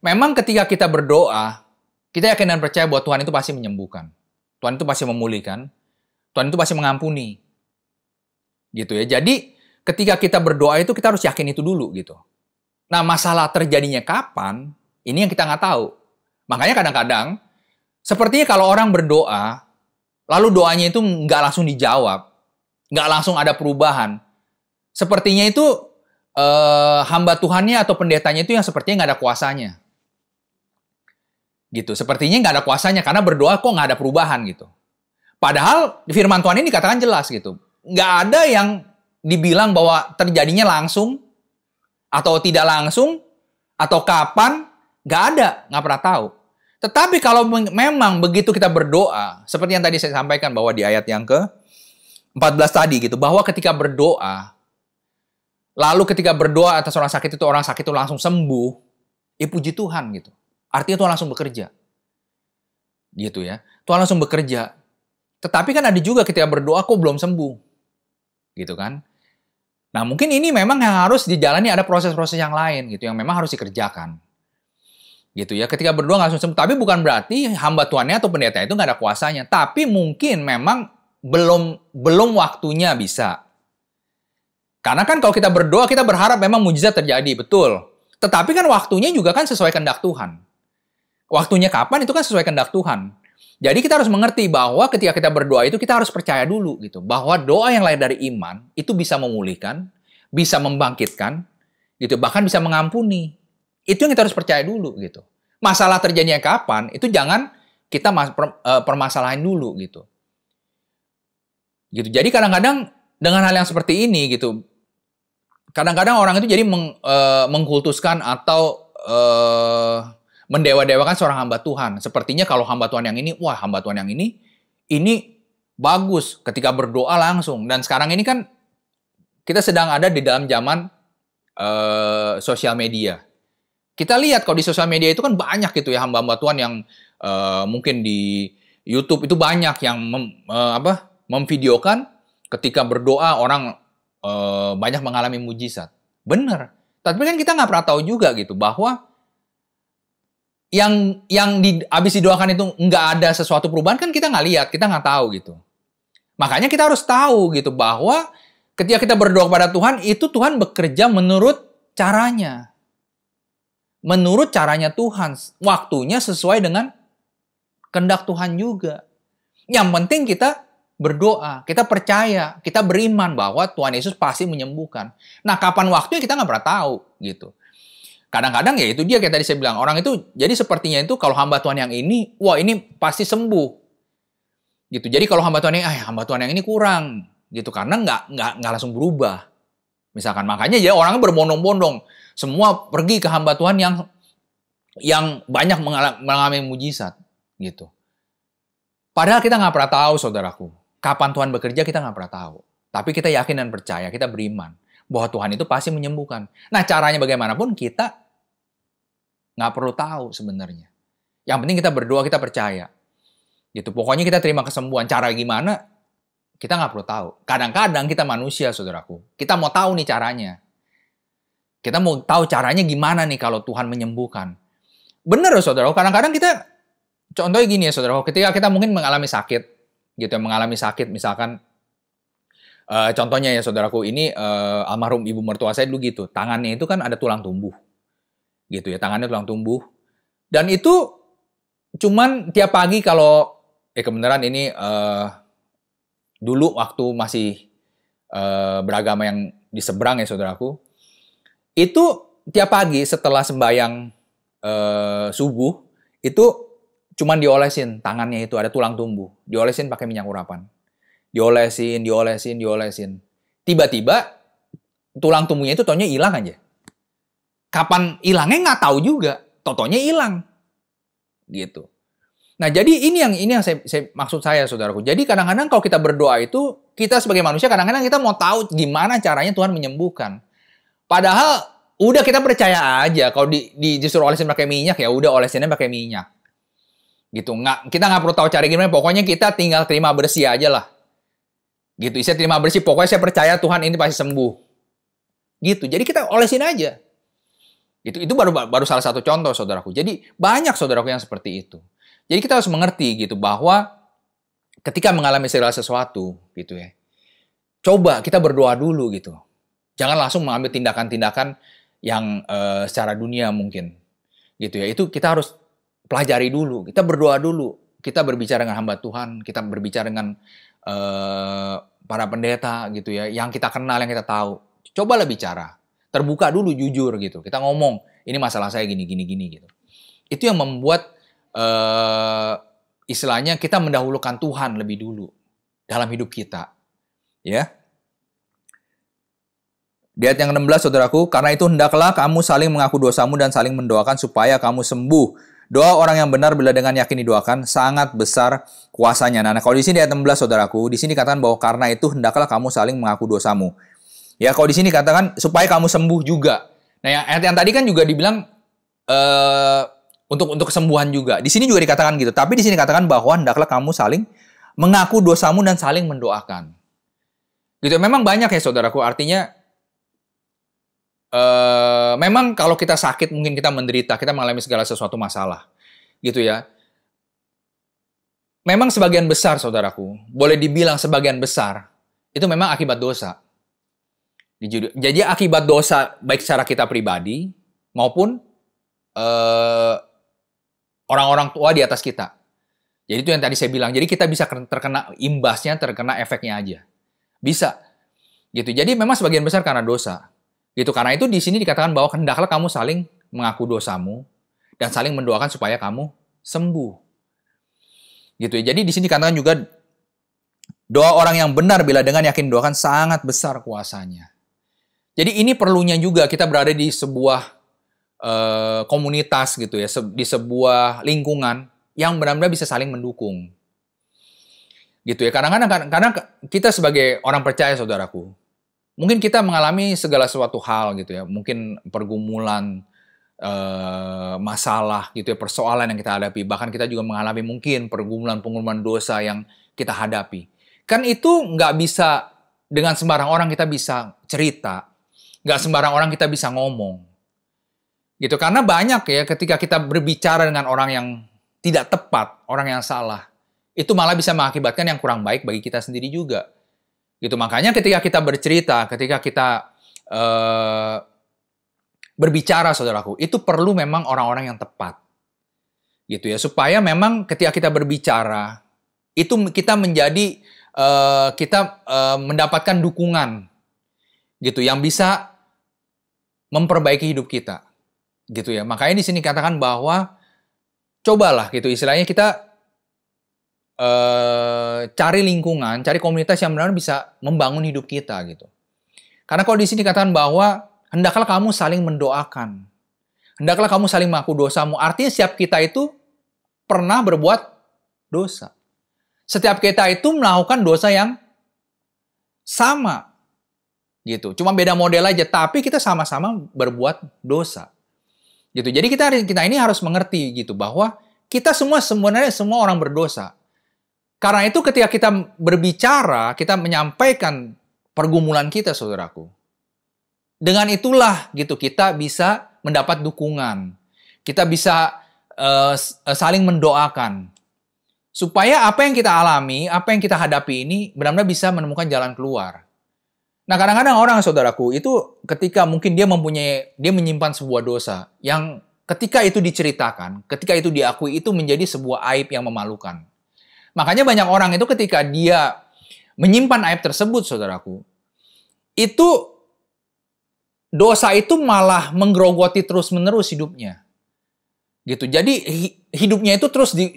memang ketika kita berdoa, kita yakin dan percaya bahwa Tuhan itu pasti menyembuhkan, Tuhan itu pasti memulihkan, Tuhan itu pasti mengampuni, gitu ya. Jadi ketika kita berdoa itu kita harus yakin itu dulu gitu. Nah, masalah terjadinya kapan, ini yang kita nggak tahu. Makanya kadang-kadang, sepertinya kalau orang berdoa, lalu doanya itu nggak langsung dijawab, nggak langsung ada perubahan. Sepertinya itu hamba Tuhannya atau pendetanya itu yang sepertinya nggak ada kuasanya. Gitu, sepertinya nggak ada kuasanya karena berdoa kok nggak ada perubahan gitu. Padahal di firman Tuhan ini dikatakan jelas gitu. Nggak ada yang dibilang bahwa terjadinya langsung atau tidak langsung atau kapan, nggak ada, nggak pernah tahu. Tetapi kalau memang begitu kita berdoa, seperti yang tadi saya sampaikan bahwa di ayat yang ke-14 tadi gitu, bahwa ketika berdoa, lalu ketika berdoa atas orang sakit itu langsung sembuh, ya puji Tuhan gitu. Artinya Tuhan langsung bekerja. Gitu ya. Tuhan langsung bekerja. Tetapi kan ada juga ketika berdoa kok belum sembuh. Gitu kan. Nah mungkin ini memang yang harus dijalani, ada proses-proses yang lain gitu, yang memang harus dikerjakan. Gitu ya. Ketika berdoa nggak langsung sembuh. Tapi bukan berarti hamba Tuhannya atau pendeta itu nggak ada kuasanya. Tapi mungkin memang belum waktunya bisa. Karena kan kalau kita berdoa, kita berharap memang mujizat terjadi, betul. Tetapi kan waktunya juga kan sesuai kehendak Tuhan. Waktunya kapan itu kan sesuai kehendak Tuhan. Jadi kita harus mengerti bahwa ketika kita berdoa itu kita harus percaya dulu gitu, bahwa doa yang lahir dari iman itu bisa memulihkan, bisa membangkitkan, gitu, bahkan bisa mengampuni. Itu yang kita harus percaya dulu gitu. Masalah terjadinya kapan itu jangan kita permasalahin dulu gitu. Gitu. Jadi kadang-kadang dengan hal yang seperti ini gitu, kadang-kadang orang itu jadi mengkultuskan atau mendewa-dewakan seorang hamba Tuhan. Sepertinya kalau hamba Tuhan yang ini, wah hamba Tuhan yang ini bagus ketika berdoa langsung. Dan sekarang ini kan kita sedang ada di dalam zaman sosial media. Kita lihat kalau di sosial media itu kan banyak gitu ya hamba-hamba Tuhan yang mungkin di YouTube itu banyak yang memvideokan ketika berdoa orang banyak mengalami mujizat. Bener. Tapi kan kita nggak pernah tahu juga gitu bahwa yang habis didoakan itu nggak ada sesuatu perubahan kan kita nggak lihat, kita nggak tahu gitu. Makanya kita harus tahu gitu bahwa ketika kita berdoa kepada Tuhan, itu Tuhan bekerja menurut caranya. Menurut caranya Tuhan. Waktunya sesuai dengan kehendak Tuhan juga. Yang penting kita berdoa, kita percaya, kita beriman bahwa Tuhan Yesus pasti menyembuhkan. Nah, kapan waktunya kita nggak pernah tahu gitu. Kadang-kadang ya itu dia kayak tadi saya bilang, orang itu jadi sepertinya itu kalau hamba Tuhan yang ini, wah ini pasti sembuh. Gitu. Jadi kalau hamba Tuhan yang ini kurang gitu karena nggak langsung berubah. Misalkan makanya ya orangnya berbondong-bondong, semua pergi ke hamba Tuhan yang banyak mengalami mujizat gitu. Padahal kita nggak pernah tahu, saudaraku. Kapan Tuhan bekerja kita nggak pernah tahu. Tapi kita yakin dan percaya, kita beriman bahwa Tuhan itu pasti menyembuhkan. Nah caranya bagaimanapun kita nggak perlu tahu sebenarnya. Yang penting kita berdoa, kita percaya. Gitu. Pokoknya kita terima kesembuhan. Cara gimana, kita nggak perlu tahu. Kadang-kadang kita manusia, saudaraku. Kita mau tahu nih caranya. Kita mau tahu caranya gimana nih kalau Tuhan menyembuhkan. Bener, saudaraku. Kadang-kadang kita, contohnya gini ya, saudaraku. Ketika kita mungkin mengalami sakit, gitu, mengalami sakit, misalkan, contohnya ya, saudaraku, ini almarhum ibu mertua saya dulu gitu. Tangannya itu kan ada tulang tumbuh. Gitu ya, tangannya tulang tumbuh. Dan itu cuman tiap pagi kalau kebenaran ini dulu waktu masih beragama yang di seberang ya saudaraku, itu tiap pagi setelah sembahyang subuh itu cuman diolesin tangannya itu ada tulang tumbuh, diolesin pakai minyak urapan, diolesin. Tiba-tiba tulang tumbuhnya itu taunya hilang aja. Kapan hilangnya nggak tahu juga, totonya hilang, gitu. Nah jadi ini yang saya maksud saya saudaraku. Jadi kadang-kadang kalau kita berdoa itu kita sebagai manusia kadang-kadang kita mau tahu gimana caranya Tuhan menyembuhkan. Padahal udah kita percaya aja kalau disuruh olesin pakai minyak ya udah olesinnya pakai minyak, gitu. Kita nggak perlu tahu cara gimana. Pokoknya kita tinggal terima bersih aja lah, gitu. Saya terima bersih. Pokoknya saya percaya Tuhan ini pasti sembuh, gitu. Jadi kita olesin aja. Itu baru salah satu contoh saudaraku. Jadi banyak saudaraku yang seperti itu. Jadi kita harus mengerti gitu bahwa ketika mengalami segala sesuatu gitu ya. Coba kita berdoa dulu gitu. Jangan langsung mengambil tindakan-tindakan yang secara dunia mungkin. Gitu ya. Itu kita harus pelajari dulu. Kita berdoa dulu. Kita berbicara dengan hamba Tuhan, kita berbicara dengan para pendeta gitu ya, yang kita kenal, yang kita tahu. Cobalah bicara. Terbuka dulu, jujur gitu. Kita ngomong, ini masalah saya gini, gini, gini gitu. Itu yang membuat istilahnya kita mendahulukan Tuhan lebih dulu dalam hidup kita. Ya. Di ayat yang 16, saudaraku, karena itu hendaklah kamu saling mengaku dosamu dan saling mendoakan supaya kamu sembuh. Doa orang yang benar bila dengan yakin didoakan sangat besar kuasanya. Nah, kalau di sini ayat 16, saudaraku, di sini katakan bahwa karena itu hendaklah kamu saling mengaku dosamu. Ya, kalau di sini katakan supaya kamu sembuh juga. Nah, ayat yang tadi kan juga dibilang untuk kesembuhan juga. Di sini juga dikatakan gitu. Tapi di sini katakan bahwa hendaklah kamu saling mengaku dosamu dan saling mendoakan. Gitu. Memang banyak ya, saudaraku. Artinya memang kalau kita sakit, mungkin kita menderita, kita mengalami segala sesuatu masalah, gitu ya. Memang sebagian besar, saudaraku, boleh dibilang sebagian besar, itu memang akibat dosa. Jadi akibat dosa, baik secara kita pribadi, maupun orang-orang tua di atas kita. Jadi itu yang tadi saya bilang, jadi kita bisa terkena imbasnya, terkena efeknya aja. Bisa. Gitu. Jadi memang sebagian besar karena dosa. Gitu, karena itu di sini dikatakan bahwa hendaklah kamu saling mengaku dosamu dan saling mendoakan supaya kamu sembuh. Gitu ya. Jadi di sini dikatakan juga doa orang yang benar bila dengan yakin doakan sangat besar kuasanya. Jadi ini perlunya juga kita berada di sebuah komunitas gitu ya, di sebuah lingkungan yang benar-benar bisa saling mendukung. Gitu ya. Kadang-kadang karena kita sebagai orang percaya, saudaraku, mungkin kita mengalami segala suatu hal gitu ya, mungkin pergumulan, masalah gitu ya, persoalan yang kita hadapi. Bahkan kita juga mengalami mungkin pergumulan dosa yang kita hadapi. Kan itu nggak bisa dengan sembarang orang kita bisa cerita, nggak sembarang orang kita bisa ngomong. Gitu, karena banyak ya ketika kita berbicara dengan orang yang tidak tepat, orang yang salah, itu malah bisa mengakibatkan yang kurang baik bagi kita sendiri juga. Gitu, makanya ketika kita bercerita, ketika kita berbicara, saudaraku, itu perlu memang orang-orang yang tepat. Gitu ya, supaya memang ketika kita berbicara, itu kita menjadi, mendapatkan dukungan, gitu, yang bisa memperbaiki hidup kita. Gitu ya, makanya di sini katakan bahwa cobalah, gitu, istilahnya kita cari lingkungan, cari komunitas yang benar-benar bisa membangun hidup kita gitu. Karena kalau di sini dikatakan bahwa hendaklah kamu saling mendoakan, hendaklah kamu saling mengaku dosamu. Artinya setiap kita itu pernah berbuat dosa. Setiap kita itu melakukan dosa yang sama gitu. Cuma beda model aja, tapi kita sama-sama berbuat dosa. Gitu. Jadi kita ini harus mengerti gitu bahwa kita sebenarnya semua orang berdosa. Karena itu ketika kita berbicara, kita menyampaikan pergumulan kita, saudaraku. Dengan itulah gitu kita bisa mendapat dukungan. Kita bisa saling mendoakan. Supaya apa yang kita alami, apa yang kita hadapi ini benar-benar bisa menemukan jalan keluar. Nah, kadang-kadang orang, saudaraku, itu ketika mungkin dia menyimpan sebuah dosa yang ketika itu diceritakan, ketika itu diakui, itu menjadi sebuah aib yang memalukan. Makanya banyak orang itu ketika dia menyimpan aib tersebut, saudaraku, itu dosa itu malah menggerogoti terus-menerus hidupnya. Gitu. Jadi hidupnya itu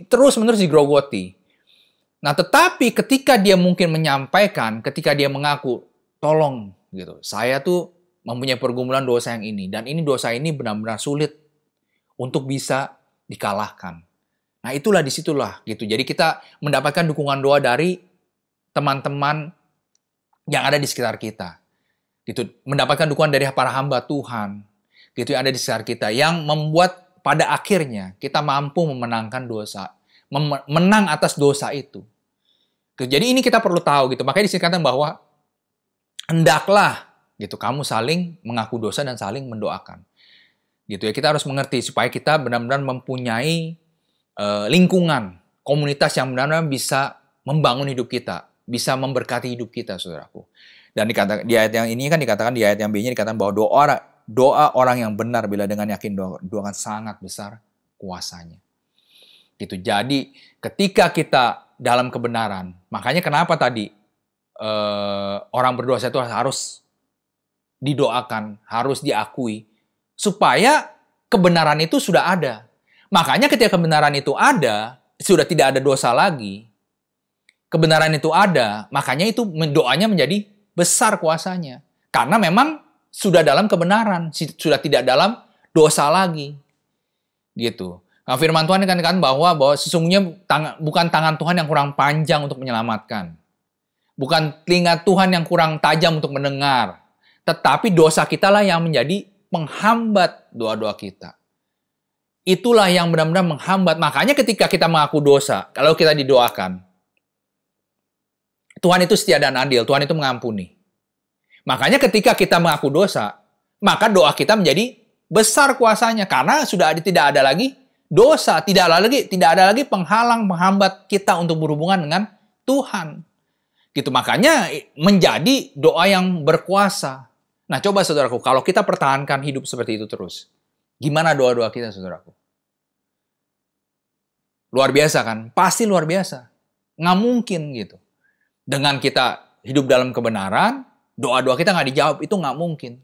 terus-menerus digerogoti. Nah, tetapi ketika dia mungkin menyampaikan, ketika dia mengaku, tolong gitu, saya tuh mempunyai pergumulan dosa yang ini, dan ini dosa ini benar-benar sulit untuk bisa dikalahkan. Nah, disitulah gitu. Jadi kita mendapatkan dukungan doa dari teman-teman yang ada di sekitar kita. Gitu, mendapatkan dukungan dari para hamba Tuhan gitu yang ada di sekitar kita, yang membuat pada akhirnya kita mampu memenangkan dosa, menang atas dosa itu. Gitu. Jadi ini kita perlu tahu gitu. Makanya disini katakan bahwa hendaklah gitu kamu saling mengaku dosa dan saling mendoakan. Gitu ya, kita harus mengerti supaya kita benar-benar mempunyai lingkungan, komunitas yang benar-benar bisa membangun hidup kita, bisa memberkati hidup kita, saudaraku. Dan di ayat yang ini kan dikatakan, di ayat yang B-nya dikatakan bahwa doa orang yang benar bila dengan yakin doakan sangat besar kuasanya. Gitu. Jadi ketika kita dalam kebenaran, makanya kenapa tadi orang berdosa itu harus didoakan, harus diakui, supaya kebenaran itu sudah ada. Makanya ketika kebenaran itu ada, sudah tidak ada dosa lagi, kebenaran itu ada, makanya itu doanya menjadi besar kuasanya. Karena memang sudah dalam kebenaran, sudah tidak dalam dosa lagi. Gitu. Nah, firman Tuhan kan bahwa sesungguhnya bukan tangan Tuhan yang kurang panjang untuk menyelamatkan. Bukan telinga Tuhan yang kurang tajam untuk mendengar. Tetapi dosa kita lah yang menjadi penghambat doa-doa kita. Itulah yang benar-benar menghambat. Makanya ketika kita mengaku dosa, kalau kita didoakan, Tuhan itu setia dan adil, Tuhan itu mengampuni. Makanya ketika kita mengaku dosa, maka doa kita menjadi besar kuasanya. Karena sudah tidak ada lagi dosa, tidak ada lagi penghalang, penghambat kita untuk berhubungan dengan Tuhan. Gitu, makanya menjadi doa yang berkuasa. Nah, coba saudaraku, kalau kita pertahankan hidup seperti itu terus, gimana doa-doa kita, saudaraku? Luar biasa kan? Pasti luar biasa. Nggak mungkin gitu. Dengan kita hidup dalam kebenaran, doa-doa kita nggak dijawab, itu nggak mungkin.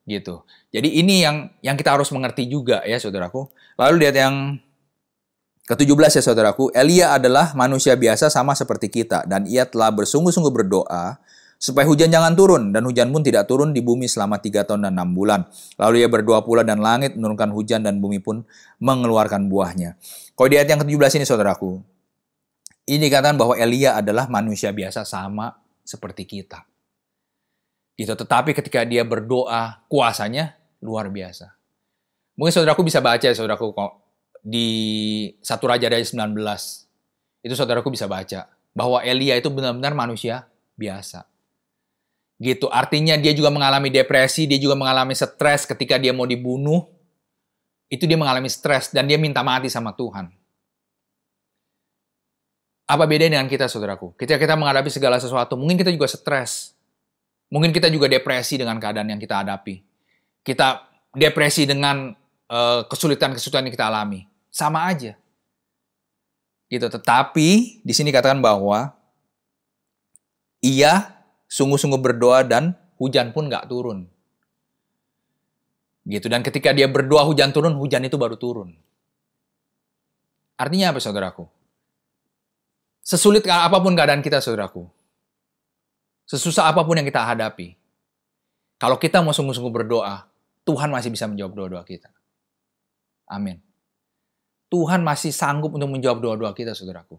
Gitu. Jadi ini yang kita harus mengerti juga ya, saudaraku. Lalu lihat yang ke-17 ya, saudaraku. Elia adalah manusia biasa sama seperti kita, dan ia telah bersungguh-sungguh berdoa supaya hujan jangan turun, dan hujan pun tidak turun di bumi selama 3 tahun dan 6 bulan. Lalu ia berdoa pula, dan langit menurunkan hujan, dan bumi pun mengeluarkan buahnya. Kalau di ayat yang ke-17 ini, saudaraku, ini dikatakan bahwa Elia adalah manusia biasa sama seperti kita. Gitu. Tetapi ketika dia berdoa, kuasanya luar biasa. Mungkin saudaraku bisa baca ya, saudaraku, di 1 Raja ayat 19. Itu saudaraku bisa baca bahwa Elia itu benar-benar manusia biasa. Gitu. Artinya dia juga mengalami depresi, dia juga mengalami stres ketika dia mau dibunuh. Itu dia mengalami stres dan dia minta mati sama Tuhan. Apa bedanya dengan kita, saudaraku? Ketika kita menghadapi segala sesuatu, mungkin kita juga stres. Mungkin kita juga depresi dengan keadaan yang kita hadapi. Kita depresi dengan kesulitan-kesulitan yang kita alami. Sama aja. Gitu. Tetapi di sini katakan bahwa ia sungguh-sungguh berdoa dan hujan pun nggak turun. Gitu. Dan ketika dia berdoa hujan turun, hujan itu baru turun. Artinya apa, saudaraku? Sesulit apapun keadaan kita, saudaraku. Sesusah apapun yang kita hadapi. Kalau kita mau sungguh-sungguh berdoa, Tuhan masih bisa menjawab doa-doa kita. Amin. Tuhan masih sanggup untuk menjawab doa-doa kita, saudaraku.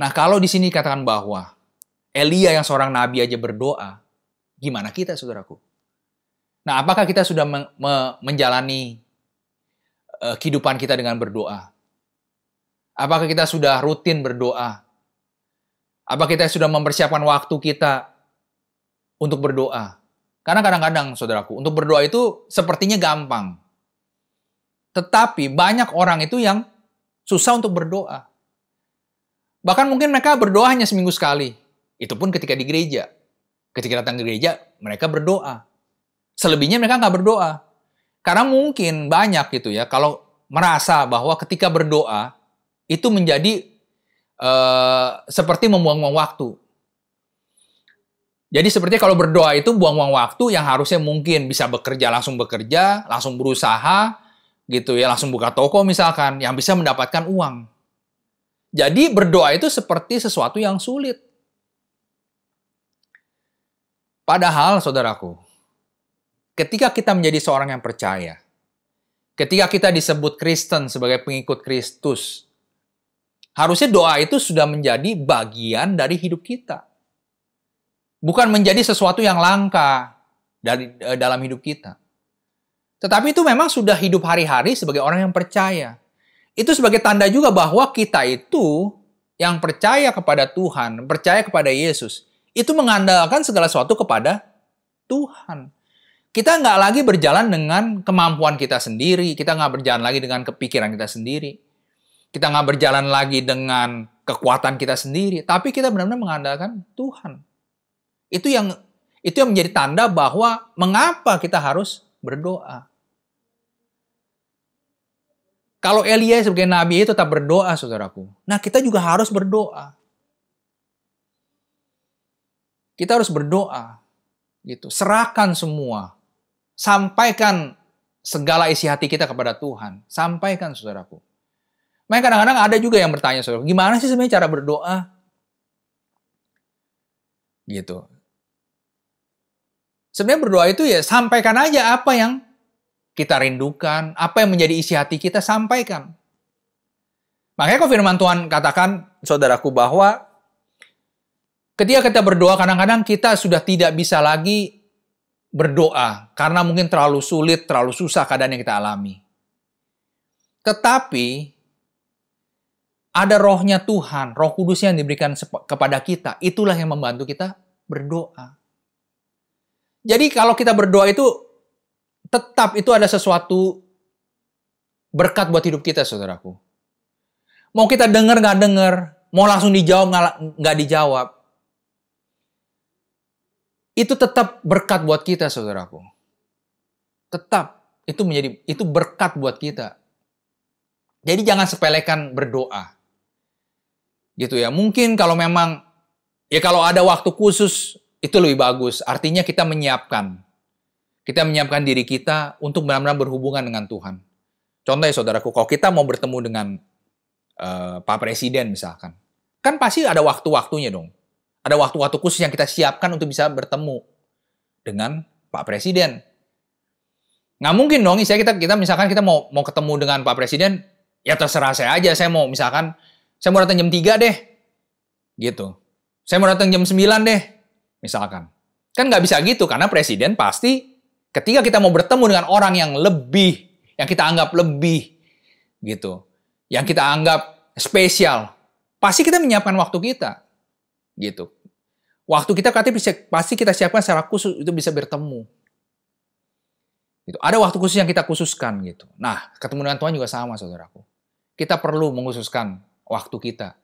Nah, kalau di sini katakan bahwa Elia yang seorang nabi aja berdoa, gimana kita, saudaraku? Nah, apakah kita sudah menjalani kehidupan kita dengan berdoa? Apakah kita sudah rutin berdoa? Apakah kita sudah mempersiapkan waktu kita untuk berdoa? Karena kadang-kadang, saudaraku, untuk berdoa itu sepertinya gampang. Tetapi banyak orang itu yang susah untuk berdoa. Bahkan mungkin mereka berdoa hanya seminggu sekali. Itu pun ketika di gereja. Ketika datang ke gereja, mereka berdoa. Selebihnya mereka nggak berdoa. Karena mungkin banyak gitu ya, kalau merasa bahwa ketika berdoa, itu menjadi seperti membuang-buang waktu. Jadi sepertinya kalau berdoa itu buang-buang waktu yang harusnya mungkin bisa bekerja, langsung berusaha, gitu ya, langsung buka toko misalkan, yang bisa mendapatkan uang. Jadi berdoa itu seperti sesuatu yang sulit. Padahal, saudaraku, ketika kita menjadi seorang yang percaya, ketika kita disebut Kristen sebagai pengikut Kristus, harusnya doa itu sudah menjadi bagian dari hidup kita. Bukan menjadi sesuatu yang langka dalam hidup kita. Tetapi itu memang sudah hidup hari-hari sebagai orang yang percaya. Itu sebagai tanda juga bahwa kita itu yang percaya kepada Tuhan, percaya kepada Yesus, itu mengandalkan segala sesuatu kepada Tuhan. Kita nggak lagi berjalan dengan kemampuan kita sendiri, kita nggak berjalan lagi dengan kepikiran kita sendiri. Kita nggak berjalan lagi dengan kekuatan kita sendiri, tapi kita benar-benar mengandalkan Tuhan. Itu yang menjadi tanda bahwa mengapa kita harus berdoa. Kalau Elia sebagai nabi itu tetap berdoa, saudaraku. Nah, kita juga harus berdoa. Kita harus berdoa, gitu. Serahkan semua. Sampaikan segala isi hati kita kepada Tuhan. Sampaikan, saudaraku. Makanya kadang-kadang ada juga yang bertanya, saudara, gimana sih sebenarnya cara berdoa? Gitu. Sebenarnya berdoa itu ya sampaikan aja apa yang kita rindukan, apa yang menjadi isi hati kita, sampaikan. Makanya kok firman Tuhan katakan, saudaraku, bahwa ketika kita berdoa, kadang-kadang kita sudah tidak bisa lagi berdoa karena mungkin terlalu sulit, terlalu susah keadaan yang kita alami. Tetapi ada rohnya Tuhan, roh kudus yang diberikan kepada kita. Itulah yang membantu kita berdoa. Jadi kalau kita berdoa itu, tetap itu ada sesuatu berkat buat hidup kita, saudaraku. Mau kita dengar nggak dengar, mau langsung dijawab nggak dijawab, itu tetap berkat buat kita, saudaraku. Tetap itu berkat buat kita. Jadi jangan sepelekan berdoa. Gitu ya. Mungkin kalau memang ya kalau ada waktu khusus itu lebih bagus. Artinya kita menyiapkan diri kita untuk benar-benar berhubungan dengan Tuhan. Contohnya, saudaraku, kalau kita mau bertemu dengan Pak Presiden misalkan, kan pasti ada waktu-waktunya dong. Ada waktu-waktu khusus yang kita siapkan untuk bisa bertemu dengan Pak Presiden. Nggak mungkin dong, kita misalkan kita mau ketemu dengan Pak Presiden, ya terserah saya aja, saya mau datang jam 3 deh. Gitu. Saya mau datang jam 9 deh. Misalkan. Kan nggak bisa gitu, karena Presiden pasti ketika kita mau bertemu dengan orang yang lebih, yang kita anggap lebih, gitu, yang kita anggap spesial, pasti kita menyiapkan waktu kita. Gitu. Waktu kita pasti kita siapkan secara khusus itu bisa bertemu. Gitu. Ada waktu khusus yang kita khususkan gitu. Nah, ketemu dengan Tuhan juga sama, saudaraku. Kita perlu mengkhususkan waktu kita.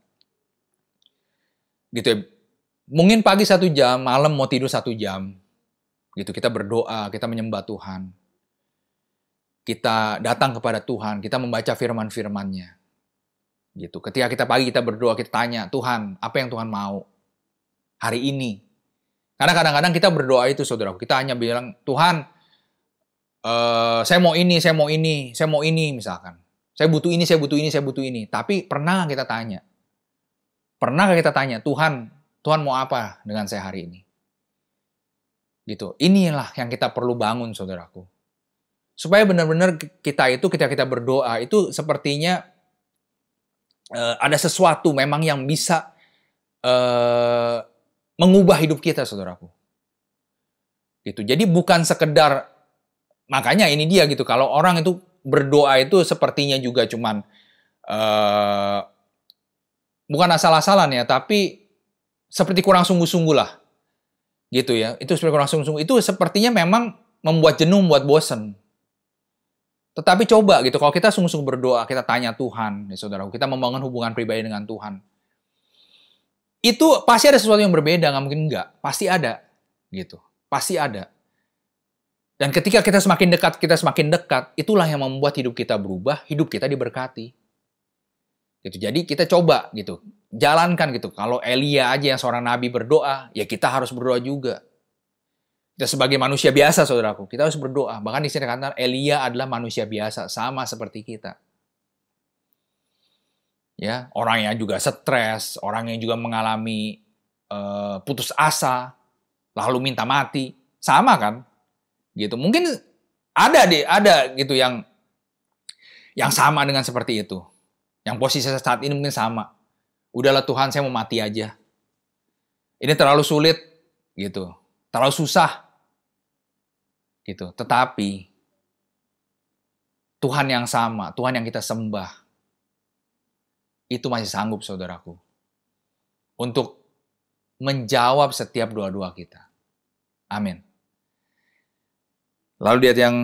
Gitu ya. Mungkin pagi 1 jam, malam mau tidur 1 jam. Gitu, kita berdoa, kita menyembah Tuhan. Kita datang kepada Tuhan, kita membaca firman-firman-Nya. Gitu. Ketika kita pagi kita berdoa, kita tanya, Tuhan, apa yang Tuhan mau hari ini? Karena kadang-kadang kita berdoa itu, saudaraku, kita hanya bilang, Tuhan, saya mau ini, saya mau ini, saya mau ini, misalkan. Saya butuh ini, saya butuh ini, saya butuh ini. Tapi pernah kita tanya? Pernahkah kita tanya, Tuhan mau apa dengan saya hari ini? Gitu. Inilah yang kita perlu bangun, saudaraku. Supaya benar-benar kita itu, ketika kita berdoa, itu sepertinya ada sesuatu memang yang bisa mengubah hidup kita, saudaraku. Gitu. Jadi bukan sekedar, makanya ini dia gitu, kalau orang itu berdoa itu sepertinya juga cuman bukan asal-asalan ya, tapi seperti kurang sungguh-sungguh lah. Gitu ya. Itu seperti kurang sungguh-sungguh. Itu sepertinya memang membuat jenuh, membuat bosen. Tetapi coba gitu, kalau kita sungguh-sungguh berdoa, kita tanya Tuhan, ya saudara, kita membangun hubungan pribadi dengan Tuhan. Itu pasti ada sesuatu yang berbeda, nggak mungkin enggak. Pasti ada. Gitu. Pasti ada. Dan ketika kita semakin dekat, itulah yang membuat hidup kita berubah, hidup kita diberkati. Gitu. Jadi kita coba gitu, jalankan gitu. Kalau Elia aja yang seorang nabi berdoa, ya kita harus berdoa juga. Kita sebagai manusia biasa, saudaraku, kita harus berdoa. Bahkan di sini kata Elia adalah manusia biasa, sama seperti kita. Ya, orang yang juga stres, orang yang juga mengalami putus asa, lalu minta mati, sama kan? Gitu. Mungkin ada gitu yang sama dengan seperti itu. Yang posisi saat ini mungkin sama. Udahlah Tuhan, saya mau mati aja. Ini terlalu sulit gitu. Terlalu susah. Gitu. Tetapi Tuhan yang sama, Tuhan yang kita sembah, itu masih sanggup, saudaraku, untuk menjawab setiap doa-doa kita. Amin. Lalu di ayat yang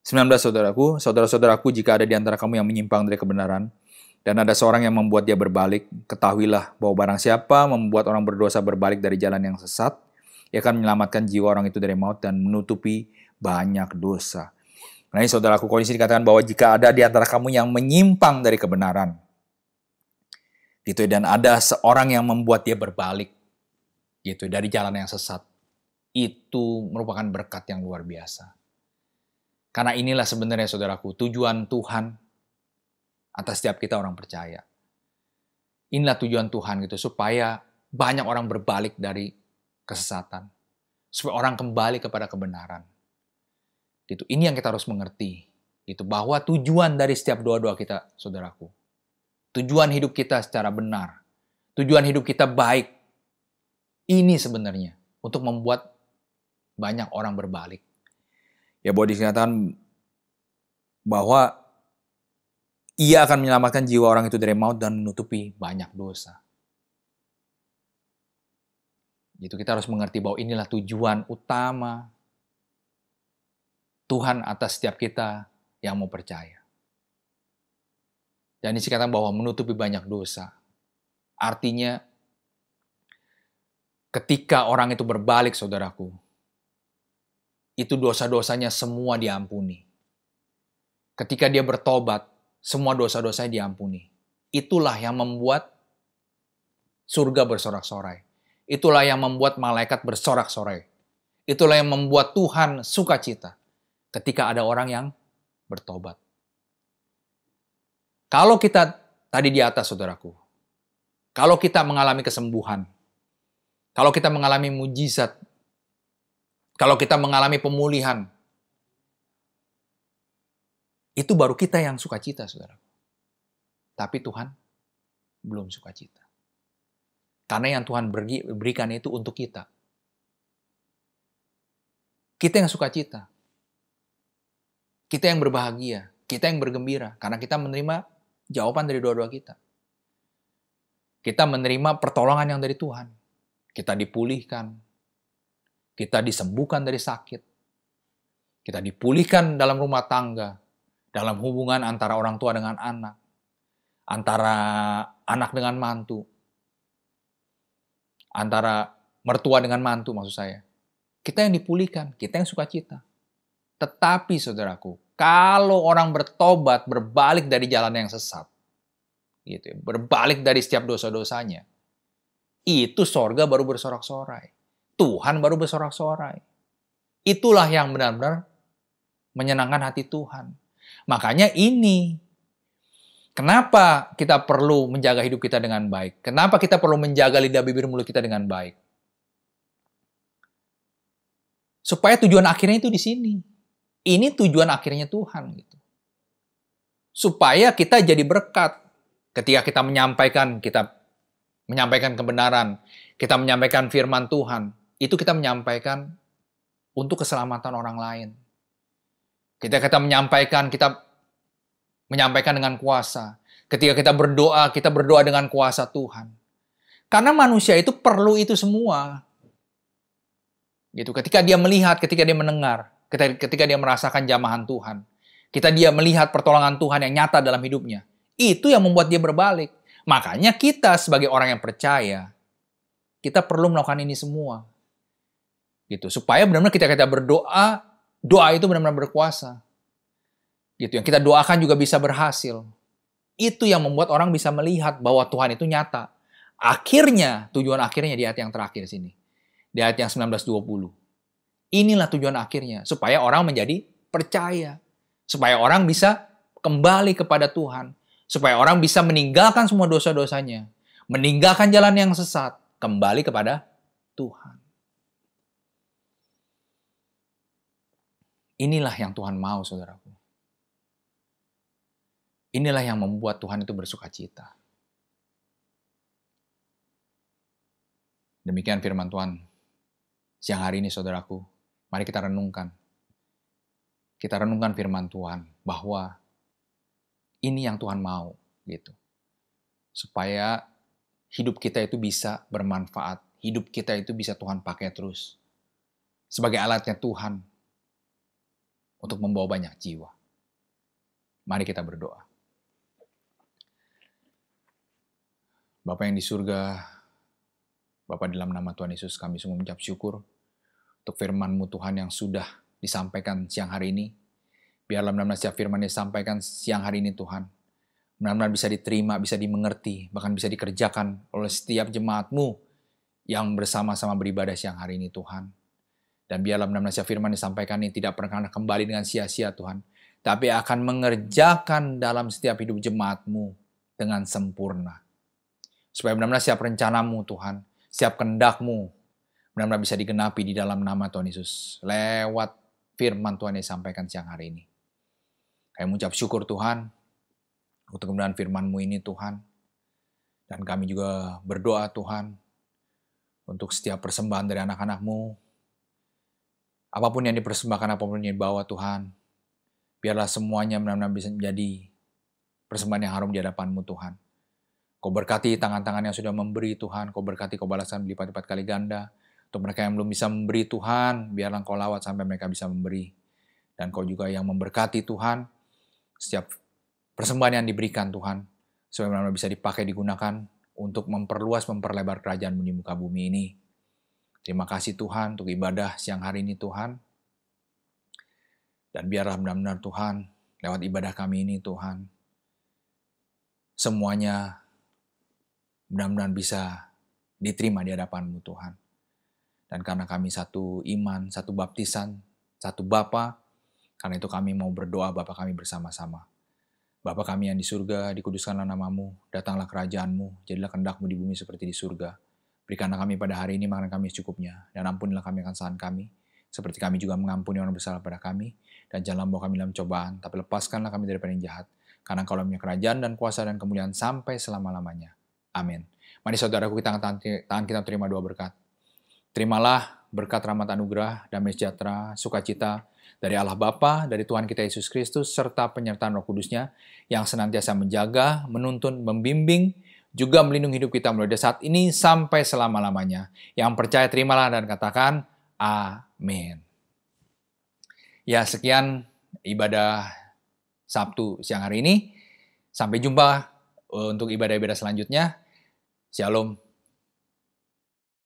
19, saudaraku, saudara-saudaraku, jika ada di antara kamu yang menyimpang dari kebenaran, dan ada seorang yang membuat dia berbalik, ketahuilah bahwa barang siapa membuat orang berdosa berbalik dari jalan yang sesat, ia akan menyelamatkan jiwa orang itu dari maut dan menutupi banyak dosa. Nah ini saudaraku, kondisi dikatakan bahwa jika ada di antara kamu yang menyimpang dari kebenaran, gitu, dan ada seorang yang membuat dia berbalik, gitu, dari jalan yang sesat. Itu merupakan berkat yang luar biasa. Karena inilah sebenarnya saudaraku, tujuan Tuhan atas setiap kita orang percaya. Inilah tujuan Tuhan gitu, supaya banyak orang berbalik dari kesesatan. Supaya orang kembali kepada kebenaran. Gitu. Ini yang kita harus mengerti. Gitu. Bahwa tujuan dari setiap doa-doa kita, saudaraku. Tujuan hidup kita secara benar. Tujuan hidup kita baik. Ini sebenarnya. Untuk membuat banyak orang berbalik. Ya boleh dikatakan bahwa ia akan menyelamatkan jiwa orang itu dari maut dan menutupi banyak dosa. Gitu, kita harus mengerti bahwa inilah tujuan utama Tuhan atas setiap kita yang mau percaya. Dan dikatakan bahwa menutupi banyak dosa. Artinya, ketika orang itu berbalik, saudaraku, itu dosa-dosanya semua diampuni. Ketika dia bertobat, semua dosa-dosanya diampuni. Itulah yang membuat surga bersorak-sorai. Itulah yang membuat malaikat bersorak-sorai. Itulah yang membuat Tuhan sukacita ketika ada orang yang bertobat. Kalau kita tadi di atas, saudaraku, kalau kita mengalami kesembuhan, kalau kita mengalami mujizat, kalau kita mengalami pemulihan, itu baru kita yang sukacita, saudaraku. Tapi Tuhan belum sukacita. Karena yang Tuhan berikan itu untuk kita. Kita yang sukacita. Kita yang berbahagia. Kita yang bergembira. Karena kita menerima jawaban dari doa-doa kita. Kita menerima pertolongan yang dari Tuhan. Kita dipulihkan. Kita disembuhkan dari sakit. Kita dipulihkan dalam rumah tangga. Dalam hubungan antara orang tua dengan anak. Antara anak dengan mantu. Antara mertua dengan mantu maksud saya. Kita yang dipulihkan, kita yang sukacita. Tetapi saudaraku, kalau orang bertobat, berbalik dari jalan yang sesat, gitu ya, berbalik dari setiap dosa-dosanya, itu sorga baru bersorak-sorai. Tuhan baru bersorak-sorai. Itulah yang benar-benar menyenangkan hati Tuhan. Makanya ini, kenapa kita perlu menjaga hidup kita dengan baik? Kenapa kita perlu menjaga lidah bibir mulut kita dengan baik? Supaya tujuan akhirnya itu di sini. Ini tujuan akhirnya Tuhan. Gitu. Supaya kita jadi berkat. Ketika kita menyampaikan kebenaran, kita menyampaikan firman Tuhan, itu kita menyampaikan untuk keselamatan orang lain. Ketika kita menyampaikan dengan kuasa. Ketika kita berdoa dengan kuasa Tuhan. Karena manusia itu perlu itu semua. Gitu. Ketika dia melihat, ketika dia mendengar, ketika dia merasakan jamahan Tuhan, ketika dia melihat pertolongan Tuhan yang nyata dalam hidupnya, itu yang membuat dia berbalik. Makanya kita sebagai orang yang percaya, kita perlu melakukan ini semua. Gitu. Supaya benar-benar kita berdoa, doa itu benar-benar berkuasa. Gitu. Yang kita doakan juga bisa berhasil. Itu yang membuat orang bisa melihat bahwa Tuhan itu nyata. Akhirnya, tujuan akhirnya di ayat yang terakhir sini. Di ayat yang 19-20. Inilah tujuan akhirnya. Supaya orang menjadi percaya. Supaya orang bisa kembali kepada Tuhan. Supaya orang bisa meninggalkan semua dosa-dosanya. Meninggalkan jalan yang sesat. Kembali kepada Tuhan. Inilah yang Tuhan mau, saudaraku. Inilah yang membuat Tuhan itu bersukacita. Demikian firman Tuhan. Siang hari ini, saudaraku, mari kita renungkan. Kita renungkan firman Tuhan bahwa ini yang Tuhan mau, gitu. Supaya hidup kita itu bisa bermanfaat. Hidup kita itu bisa Tuhan pakai terus. Sebagai alatnya Tuhan untuk membawa banyak jiwa. Mari kita berdoa. Bapa yang di surga, Bapa dalam nama Tuhan Yesus kami sungguh mengucap syukur untuk firman-Mu Tuhan yang sudah disampaikan siang hari ini. Biarlah benar-benar setiap firman yang disampaikan siang hari ini Tuhan, benar-benar bisa diterima, bisa dimengerti, bahkan bisa dikerjakan oleh setiap jemaat-Mu yang bersama-sama beribadah siang hari ini Tuhan. Dan biarlah benar-benar firman disampaikan ini tidak pernah kembali dengan sia-sia Tuhan. Tapi akan mengerjakan dalam setiap hidup jemaat-Mu dengan sempurna. Supaya benar-benar setiap rencana-Mu Tuhan, setiap kehendak-Mu benar-benar bisa digenapi di dalam nama Tuhan Yesus. Lewat firman Tuhan yang disampaikan siang hari ini. Kami mengucap syukur Tuhan untuk kemudahan firman-Mu ini Tuhan. Dan kami juga berdoa Tuhan untuk setiap persembahan dari anak-anak-Mu. Apapun yang dipersembahkan, apapun yang dibawa Tuhan, biarlah semuanya benar-benar bisa menjadi persembahan yang harum di hadapan-Mu Tuhan. Kau berkati tangan-tangan yang sudah memberi Tuhan, Kau berkati, Kau balaskan berlipat-lipat kali ganda. Untuk mereka yang belum bisa memberi Tuhan, biarlah Kau lawat sampai mereka bisa memberi. Dan Kau juga yang memberkati Tuhan, setiap persembahan yang diberikan Tuhan, supaya benar-benar bisa dipakai, digunakan untuk memperluas, memperlebar kerajaan-Mu di muka bumi ini. Terima kasih Tuhan untuk ibadah siang hari ini Tuhan. Dan biarlah benar-benar Tuhan, lewat ibadah kami ini Tuhan, semuanya benar-benar bisa diterima di hadapan-Mu Tuhan. Dan karena kami satu iman, satu baptisan, satu Bapa, karena itu kami mau berdoa Bapa kami bersama-sama. Bapa kami yang di surga, dikuduskanlah nama-Mu, datanglah kerajaan-Mu, jadilah kehendak-Mu di bumi seperti di surga. Berikanlah kami pada hari ini makanan kami secukupnya, dan ampunilah kami akan kesalahan kami, seperti kami juga mengampuni orang bersalah pada kami, dan janganlah membawa kami dalam cobaan, tapi lepaskanlah kami daripada yang jahat, karena Engkau punya kerajaan dan kuasa dan kemuliaan sampai selama-lamanya. Amin. Mari saudaraku, tangan kita terima doa berkat. Terimalah berkat rahmat anugerah, damai sejahtera, sukacita dari Allah Bapa, dari Tuhan kita Yesus Kristus, serta penyertaan Roh Kudus-Nya yang senantiasa menjaga, menuntun, membimbing, juga melindungi hidup kita mulai dari saat ini sampai selama-lamanya. Yang percaya terimalah dan katakan amin. Ya, sekian ibadah Sabtu siang hari ini. Sampai jumpa untuk ibadah-ibadah selanjutnya. Shalom.